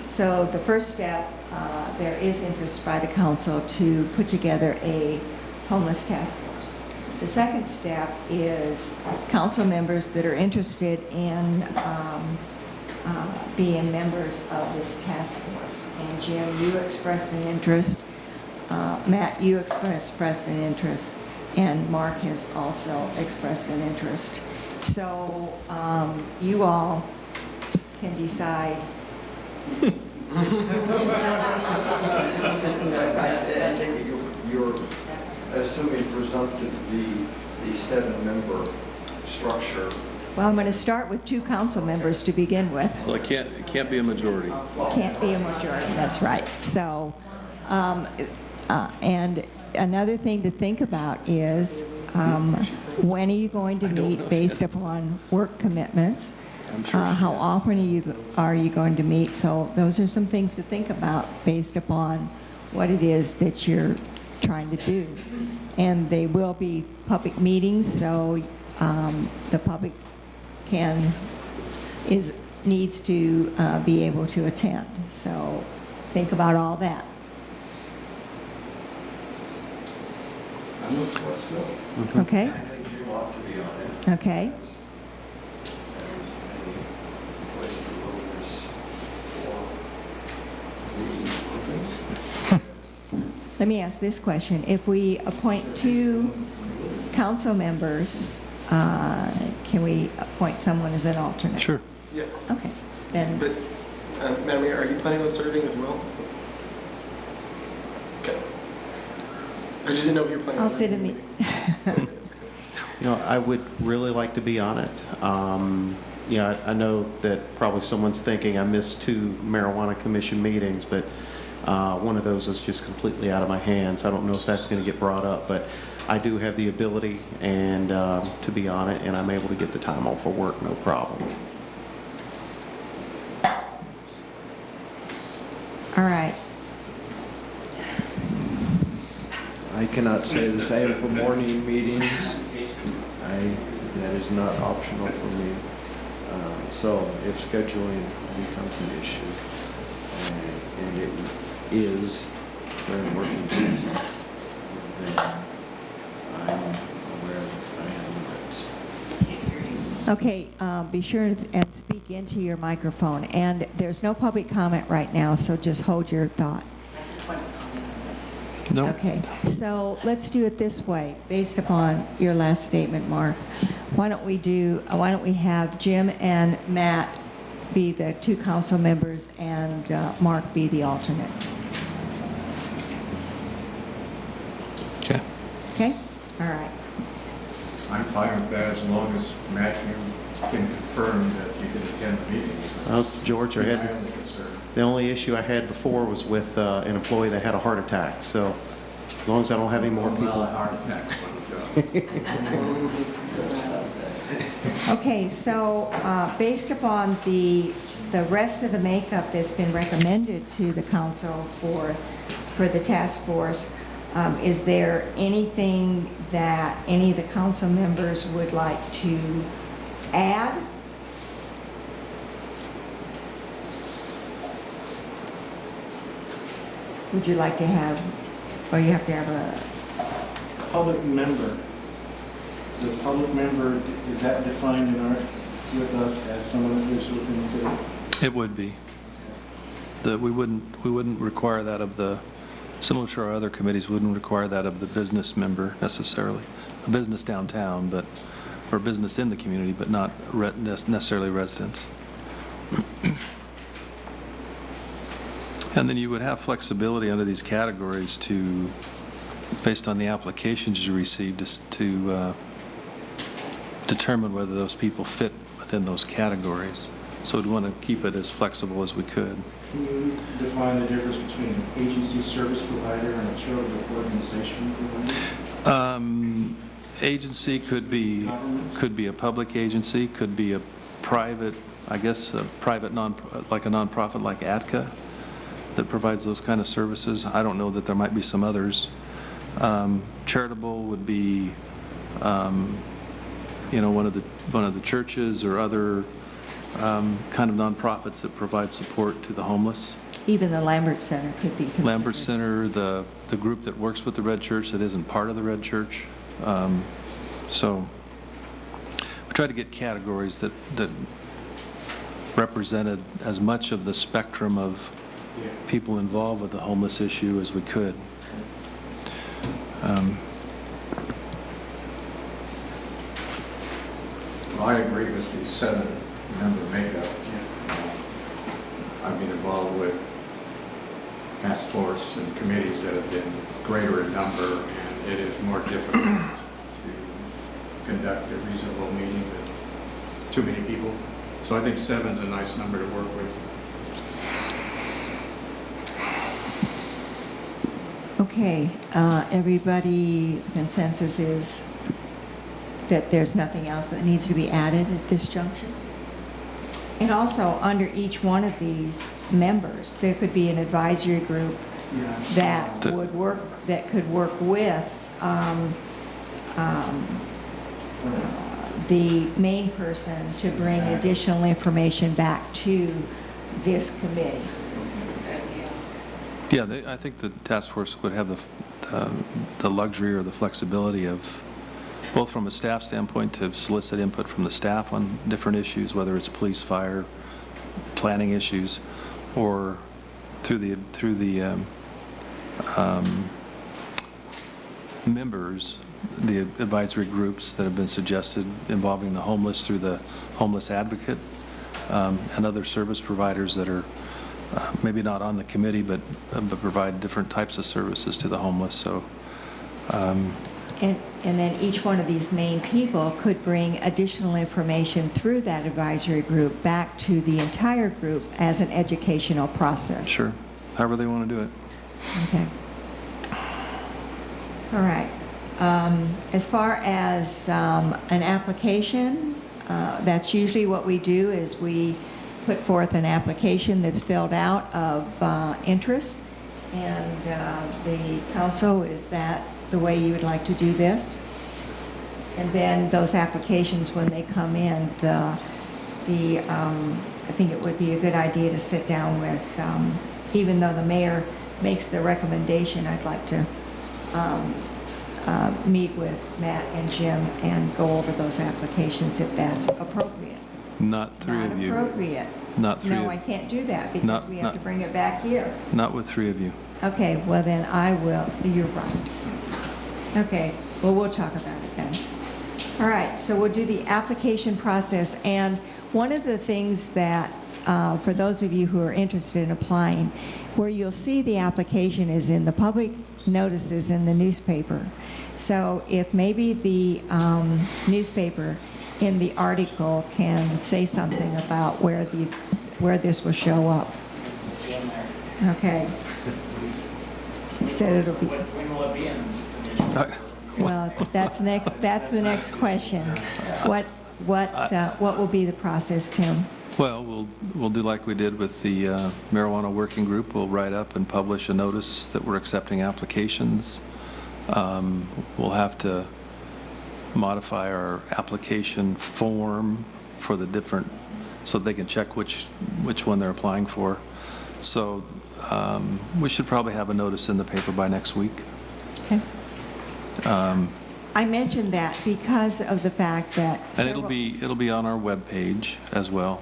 So the first step, there is interest by the council to put together a homeless task force. The second step is council members that are interested in being members of this task force. And Jim, you expressed an interest. Matt, you expressed an interest. And Mark has also expressed an interest. So you all can decide. I think you're assuming presumptively the 7-member structure. Well, I'm going to start with 2 council members to begin with. Well, it can't be a majority. Can't be a majority, that's right. So, and another thing to think about is when are you going to meet based upon work commitments? I'm sure How often are you going to meet? So those are some things to think about based upon what it is that you're trying to do. And they will be public meetings, so the public needs to be able to attend. So think about all that. I'm not forced, no. Okay? I think you ought to be on it. Okay. Let me ask this question. If we appoint 2 council members, can we appoint someone as an alternate? Sure. Yeah. Okay. Then. But, Madam Mayor, are you planning on serving as well? Okay. I just didn't know if you were planning on I'll sit in the. You know, I would really like to be on it. Yeah, I know that probably someone's thinking I missed 2 marijuana commission meetings, but one of those was just completely out of my hands. I don't know if that's going to get brought up, but I do have the ability and to be on it, and I'm able to get the time off of work, no problem. All right. I cannot say the same for morning meetings. That is not optional for me. So if scheduling becomes an issue, and it is during working season, then I'm aware that I have limits. Okay, be sure and speak into your microphone. And there's no public comment right now, so just hold your thought. I just want to comment on this. No. Okay, so let's do it this way, based upon your last statement, Mark. Why don't we have Jim and Matt be the 2 council members and Mark be the alternate? Okay. Okay? All right. I'm fine with that as long as, Matt, you can confirm that you can attend the meetings. George, My only concern. the only issue I had before was with an employee that had a heart attack. So as long as I don't have any more people. Well, a heart attack. Okay, so based upon the rest of the makeup that's been recommended to the council for the task force, is there anything that any of the council members would like to add? Would you like to have, or you have to have a, Public member, does public member, is that defined with us as someone that lives within the city? It would be. We wouldn't require that of the, similar to our other committees, wouldn't require that of the business member necessarily. A business downtown, but, or business in the community, but not necessarily residents. And then you would have flexibility under these categories to, based on the applications you receive, to determine whether those people fit within those categories. So we'd want to keep it as flexible as we could. Can you define the difference between an agency service provider and a charitable organization provider? Agency could be a public agency, could be a private, I guess, a private like a nonprofit like ADCA that provides those kind of services. I don't know that there might be some others. Charitable would be, one of the churches or other kind of nonprofits that provide support to the homeless. even the Lambert Center could be considered? Lambert Center, the group that works with the Red Church that isn't part of the Red Church. So we try to get categories that represented as much of the spectrum of people involved with the homeless issue as we could. Well, I agree with the 7-member makeup. I've been involved with task force and committees that have been greater in number, and it is more difficult to conduct a reasonable meeting with too many people. So I think 7's a nice number to work with. Okay, everybody, consensus is that there's nothing else that needs to be added at this juncture? And also, under each one of these members, there could be an advisory group that would work, that could work with the main person to bring additional information back to this committee. Yeah, I think the task force would have the luxury or the flexibility of, both from a staff standpoint, to solicit input from the staff on different issues, whether it's police, fire, planning issues, or through the members, the advisory groups that have been suggested involving the homeless through the homeless advocate, and other service providers that are maybe not on the committee, but provide different types of services to the homeless. So. And then each one of these main people could bring additional information through that advisory group back to the entire group as an educational process. Sure, however they want to do it. Okay. All right. As far as an application, that's usually what we do, is we put forth an application that's filled out of interest, and the council, is that the way you would like to do this? And then those applications, when they come in, I think it would be a good idea to sit down with, even though the mayor makes the recommendation, I'd like to meet with Matt and Jim and go over those applications if that's appropriate. Not three of you. Not appropriate. Not three. No, I can't do that because we have to bring it back here. Not with three of you. Okay, well then I will, you're right. Okay, well, we'll talk about it then. All right, so we'll do the application process, and one of the things that, for those of you who are interested in applying, where you'll see the application is in the public notices in the newspaper. So if maybe the newspaper in the article can say something about where this will show up. Okay. He said it'll be. When will it be in? Well, that's the next question. What will be the process, Tim? Well, we'll do like we did with the marijuana working group. We'll write up and publish a notice that we're accepting applications. We'll have to modify our application form for the different, so they can check which one they're applying for. So we should probably have a notice in the paper by next week. Okay. I mentioned that because of the fact that and it'll be on our webpage as well.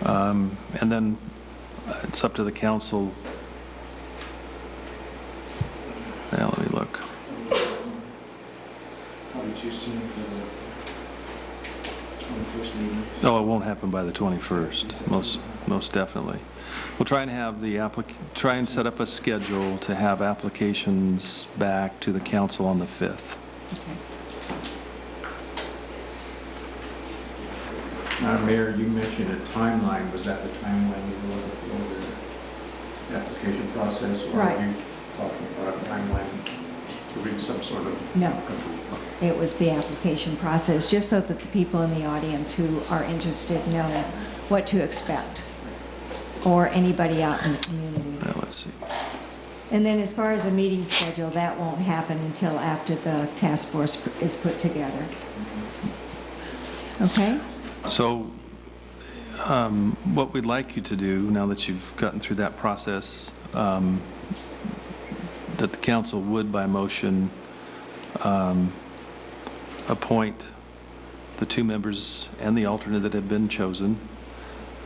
And then it's up to the council. Now let me look. Probably too soon for the 21st meeting. No, it won't happen by the 21st, most definitely. We'll try and have try and set up a schedule to have applications back to the council on the 5th. Madam Mayor, you mentioned a timeline. Was that the timeline you were looking for the application process? Or Right. are you talking about a timeline to reach some sort of No. conclusion? It was the application process, just so that the people in the audience who are interested know what to expect, or anybody out in the community. Now, let's see. And then as far as a meeting schedule, that won't happen until after the task force is put together. Okay? So what we'd like you to do, now that you've gotten through that process, that the council would, by motion, appoint the two members and the alternate that have been chosen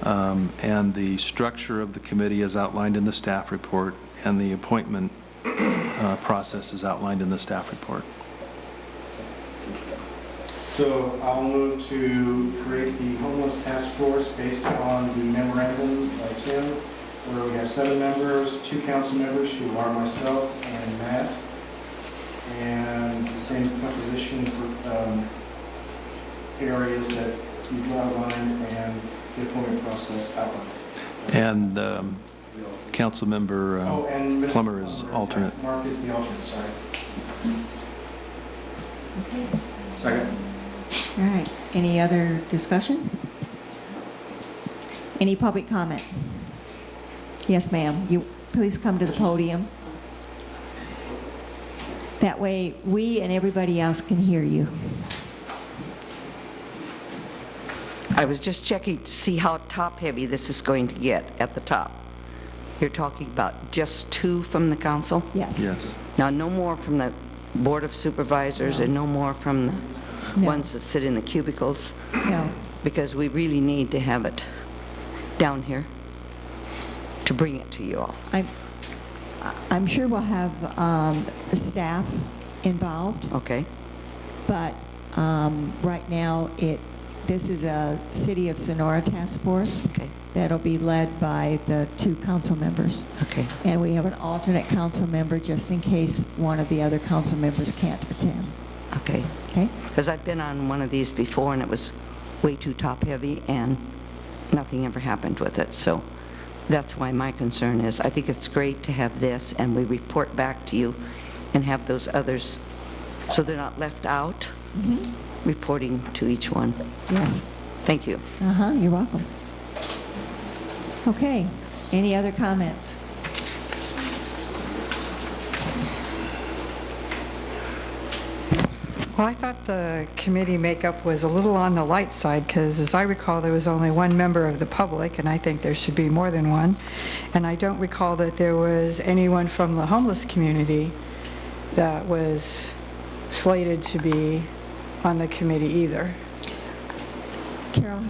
and the structure of the committee is outlined in the staff report, and the appointment process is outlined in the staff report. So I'll move to create the homeless task force based on the memorandum by Tim, where we have 7 members, 2 council members who are myself and Matt, and the same composition for areas that you've outlined and the appointment process outlined. And Councilmember and Mr. Plummer is alternate. Mark is the alternate, sorry. Okay. Second. All right. Any other discussion? Any public comment? Yes, ma'am. You please come to the podium. That way we and everybody else can hear you. I was just checking to see how top-heavy this is going to get at the top. You're talking about just 2 from the council? Yes. Yes. Now, no more from the Board of Supervisors and no more from the ones that sit in the cubicles? No. Because we really need to have it down here to bring it to you all. I'm sure we'll have staff involved. Okay. But right now, this is a City of Sonora task force. Okay. That'll be led by the 2 council members. Okay. And we have an alternate council member just in case one of the other council members can't attend. Okay. Okay? Because I've been on one of these before, and it was way too top-heavy, and nothing ever happened with it. So that's why my concern is, I think it's great to have this, and we report back to you and have those others, so they're not left out, reporting to each one. Yes. Thank you. You're welcome. Okay. Any other comments? Well, I thought the committee makeup was a little on the light side, because as I recall, there was only 1 member of the public, and I think there should be more than 1. And I don't recall that there was anyone from the homeless community that was slated to be on the committee either. Carol,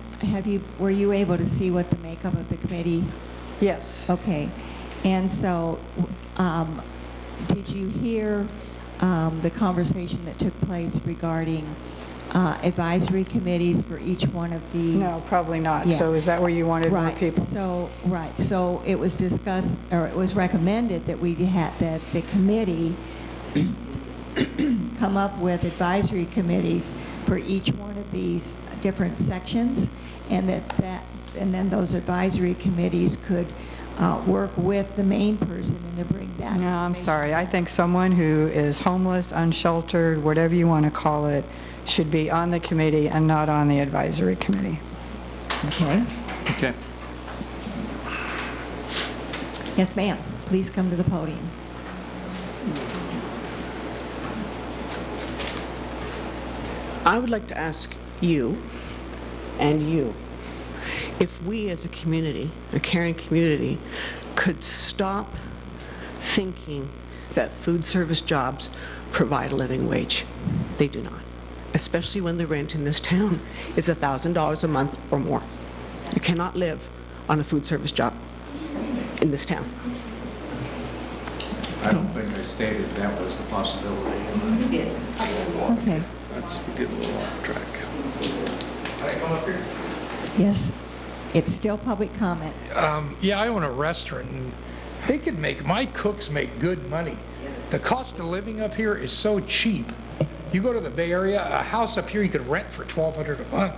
were you able to see what the makeup of the committee? Yes. Okay. And so, did you hear the conversation that took place regarding advisory committees for each one of these? No, probably not. Yeah. So is that where you wanted more people? Right. So it was discussed, or it was recommended that that the committee come up with advisory committees for each one of these different sections, and and then those advisory committees could work with the main person and to bring that. No, I'm sorry. I think someone who is homeless, unsheltered, whatever you want to call it, should be on the committee and not on the advisory committee. Okay. Okay. Yes, ma'am. Please come to the podium. I would like to ask you and you, if we as a community, a caring community, could stop thinking that food service jobs provide a living wage. They do not, especially when the rent in this town is $1,000 a month or more. You cannot live on a food service job in this town. I don't think I stated that was the possibility. You did. Okay. That's getting a little off track. Can I come up here? Yes. It's still public comment. Yeah, I own a restaurant, and they could my cooks make good money. The cost of living up here is so cheap. You go to the Bay Area, a house up here you could rent for $1,200 a month.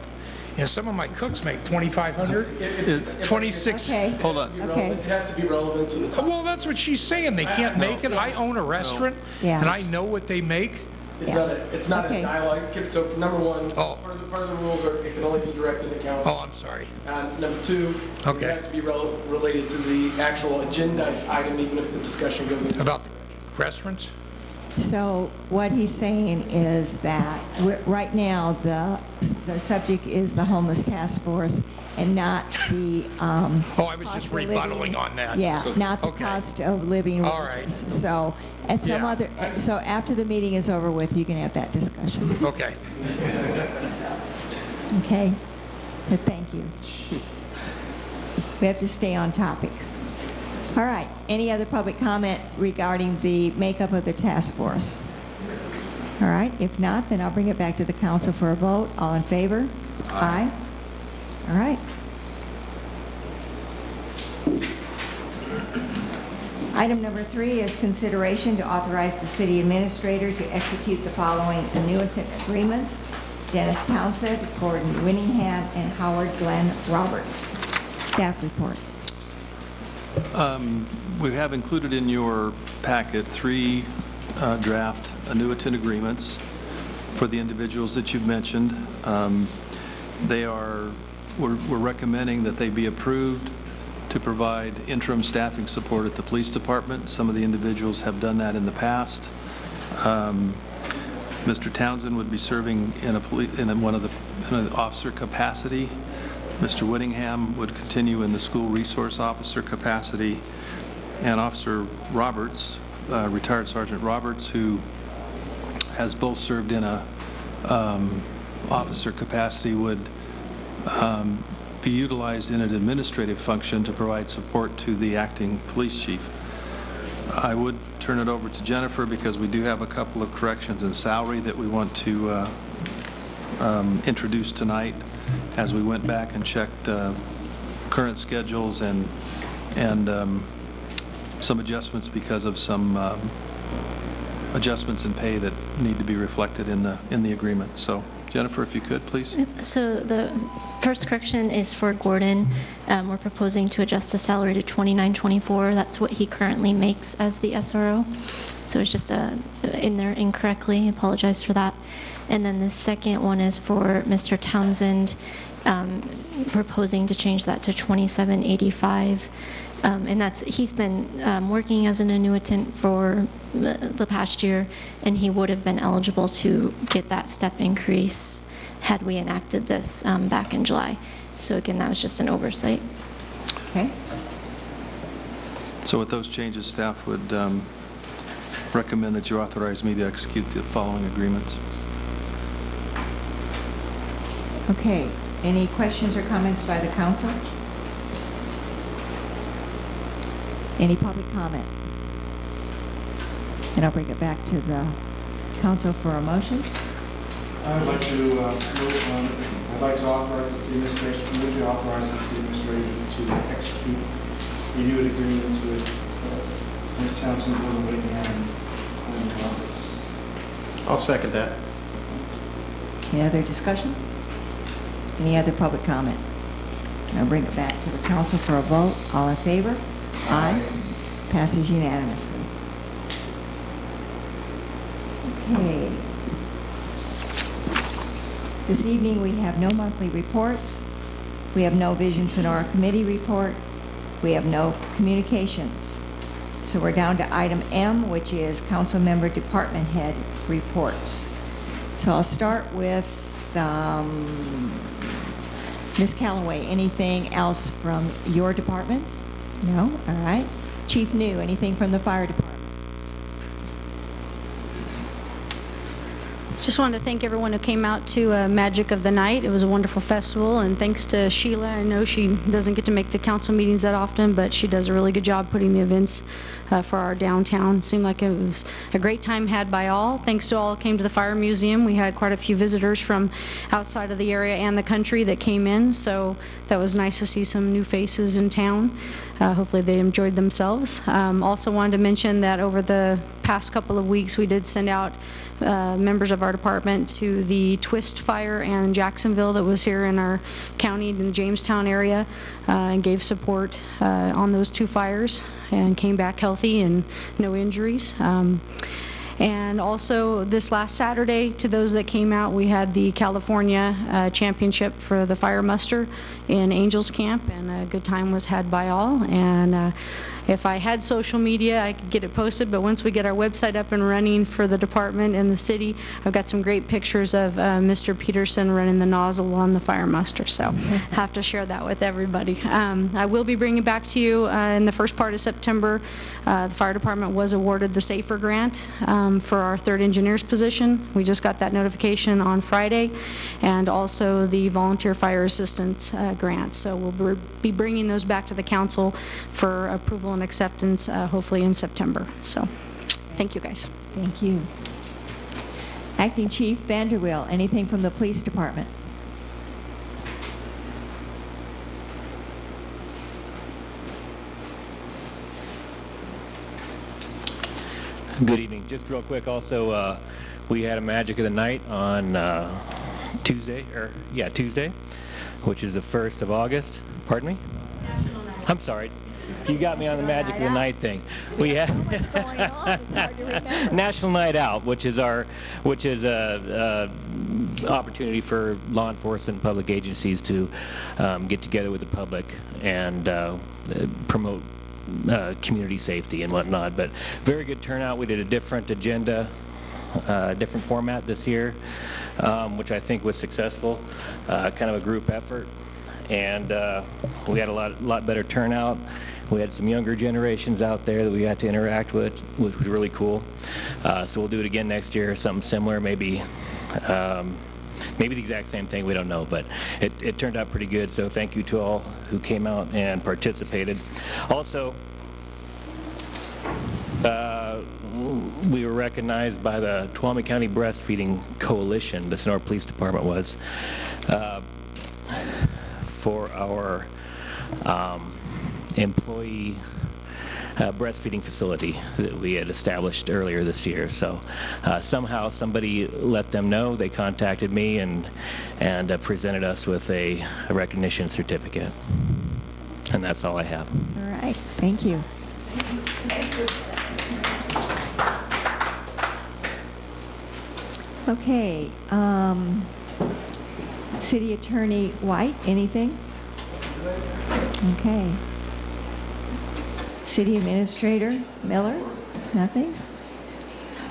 And some of my cooks make $2,500, 26. Okay. Hold on. Okay. It has to be relevant to the topic. Well, that's what she's saying. They can't make it. I own a restaurant, Yeah. and I know what they make. It's not Okay. a dialogue. So number one, Oh. part of the rules are it can only be directed to council. Oh, I'm sorry. And number two, Okay. it has to be related to the actual agendized item, even if the discussion goes into About the restaurants? So what he's saying is that right now, the subject is the homeless task force and not the Oh, I was just cost of living. rebuttaling on that. Yeah, So- not the okay. cost of living All wages. right. So at some Yeah. other, so after the meeting is over with, you can have that discussion. Okay. Okay? But thank you. We have to stay on topic. All right, any other public comment regarding the makeup of the task force? All right, if not, then I'll bring it back to the council for a vote. All in favor? Aye. All right. Item number 3 is consideration to authorize the city administrator to execute the following annuitant agreements: Dennis Townsend, Gordon Winningham, and Howard Glenn Roberts. Staff report. We have included in your packet 3 draft annuitant agreements for the individuals that you've mentioned. We're recommending that they be approved to provide interim staffing support at the police department. Some of the individuals have done that in the past. Mr. Townsend would be serving in an officer capacity. Mr. Whittingham would continue in the school resource officer capacity, and Officer Roberts, retired Sergeant Roberts, who has both served in a officer capacity, would be utilized in an administrative function to provide support to the acting police chief. I would turn it over to Jennifer because we do have a couple of corrections in salary that we want to introduce tonight, as we went back and checked current schedules and some adjustments because of some adjustments in pay that need to be reflected in the agreement. So Jennifer, if you could, please. So the first correction is for Gordon. We're proposing to adjust the salary to $29.24. That's what he currently makes as the SRO. So it's just in there incorrectly. I apologize for that. And then the second one is for Mr. Townsend, proposing to change that to $27.85. And he's been working as an annuitant for the past year, and he would have been eligible to get that step increase had we enacted this back in July. So again, that was just an oversight. Okay. So with those changes, staff would recommend that you authorize me to execute the following agreements. Okay. Any questions or comments by the council? Any public comment? And I'll bring it back to the council for a motion. I'd like to authorize the city administration, move to authorize the city administrator to execute renewed agreements with Ms. Townsend, Gordon Whittingham, and Roberts. I'll second that. Any other discussion? Any other public comment? I'll bring it back to the council for a vote. All in favor? Aye. Passes unanimously. Okay. This evening we have no monthly reports. We have no Vision Sonora Committee report. We have no communications. So we're down to item M, which is council member department head reports. So I'll start with Ms. Callaway. Anything else from your department? No? All right. Chief New, anything from the fire department? Just wanted to thank everyone who came out to Magic of the Night. It was a wonderful festival, and thanks to Sheila. I know she doesn't get to make the council meetings that often, but she does a really good job putting the events for our downtown. Seemed like it was a great time had by all. Thanks to all who came to the Fire Museum. We had quite a few visitors from outside of the area and the country that came in, so that was nice to see some new faces in town. Hopefully they enjoyed themselves. Also wanted to mention that over the past couple of weeks we did send out members of our department to the Twist Fire in Jacksonville that was here in our county in the Jamestown area, and gave support on those 2 fires and came back healthy and no injuries. And also this last Saturday, to those that came out, we had the California championship for the fire muster in Angels Camp, and a good time was had by all. And If I had social media, I could get it posted, but once we get our website up and running for the department and the city, I've got some great pictures of Mr. Peterson running the nozzle on the fire muster, so have to share that with everybody. I will be bringing back to you in the first part of September, the fire department was awarded the SAFER grant for our third engineer's position. We just got that notification on Friday, and also the volunteer fire assistance grant. So we'll be bringing those back to the council for approval and acceptance, hopefully in September. So thank you, guys. Thank you. Acting Chief Vanderweel, anything from the police department? Good evening. Just real quick, also, we had a Magic of the Night on Tuesday, which is the 1st of August. Pardon me? I'm sorry. You got me on the Magic of the Night thing. We had National Night Out, which is a opportunity for law enforcement and public agencies to get together with the public and promote community safety and whatnot. But very good turnout. We did a different agenda, different format this year, which I think was successful, kind of a group effort. And we had a lot better turnout. We had some younger generations out there that we got to interact with, which was really cool. So we'll do it again next year, something similar, maybe the exact same thing, we don't know, but it turned out pretty good, so thank you to all who came out and participated. Also, we were recognized by the Tuolumne County Breastfeeding Coalition, the Sonora Police Department was, for our employee breastfeeding facility that we had established earlier this year. So somehow somebody let them know. They contacted me and presented us with a recognition certificate. And that's all I have. All right. Thank you. Okay. City Attorney White, anything? Okay. City Administrator Miller, nothing?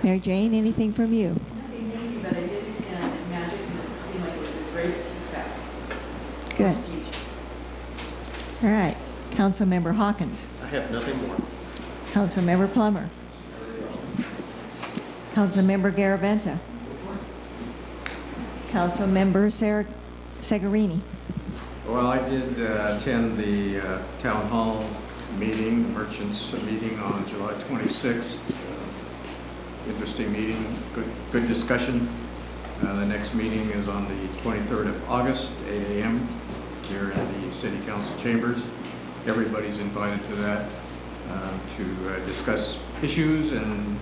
Mary Jane, anything from you? Nothing, thank you, but I did experience Magic, and it seemed like it was a great success. Good. All right. Councilmember Hawkins. I have nothing more. Councilmember Plummer. Councilmember Garaventa. Councilmember Segarini. Well, I did attend the town hall meeting, the merchants meeting on July 26th. Interesting meeting, good discussion. The next meeting is on the 23rd of August, 8 a.m. here in the City Council chambers. Everybody's invited to that to discuss issues and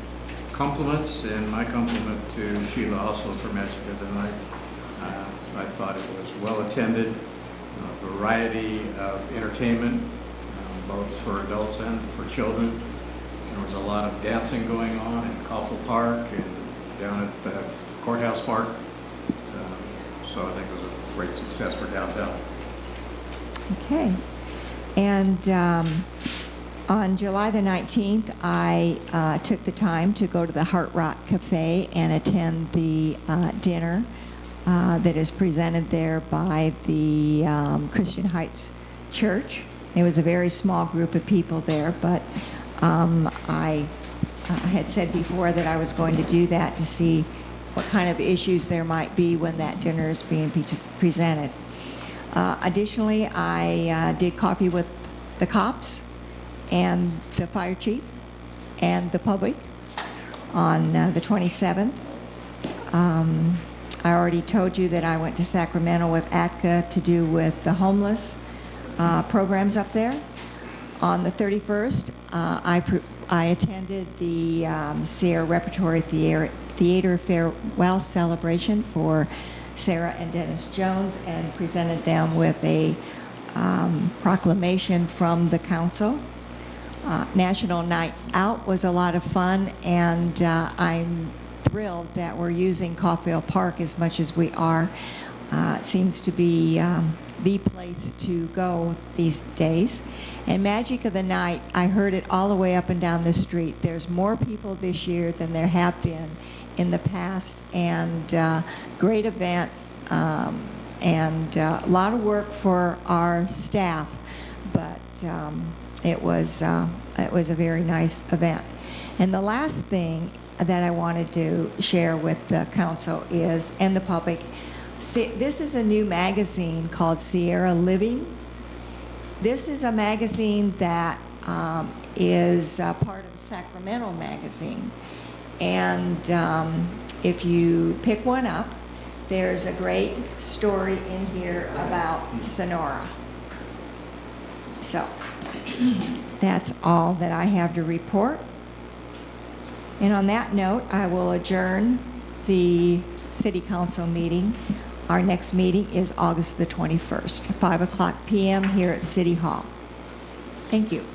compliments, and my compliment to Sheila also for Magic of the Night. I thought it was well attended, a variety of entertainment, both for adults and for children. There was a lot of dancing going on in Coffle Park and down at the Courthouse Park. So I think it was a great success for downtown. Okay. And on July the 19th, I took the time to go to the Heart Rock Cafe and attend the dinner that is presented there by the Christian Heights Church. It was a very small group of people there, but I had said before that I was going to do that to see what kind of issues there might be when that dinner is being presented. Additionally, I did coffee with the cops and the fire chief and the public on the 27th. I already told you that I went to Sacramento with ATCA to do with the homeless programs up there. On the 31st, I attended the Sierra Repertory Theater Farewell Celebration for Sarah and Dennis Jones and presented them with a proclamation from the council. National Night Out was a lot of fun, and I'm thrilled that we're using Caulfield Park as much as we are. seems to be the place to go these days. And Magic of the Night, I heard it all the way up and down the street. There's more people this year than there have been in the past, and great event, and a lot of work for our staff, but it was a very nice event. And the last thing that I wanted to share with the council is, and the public, this is a new magazine called Sierra Living. This is a magazine that is part of Sacramento Magazine. And if you pick one up, there's a great story in here about Sonora. So that's all that I have to report. And on that note, I will adjourn the City Council meeting. Our next meeting is August the 21st, 5 o'clock p.m. here at City Hall. Thank you.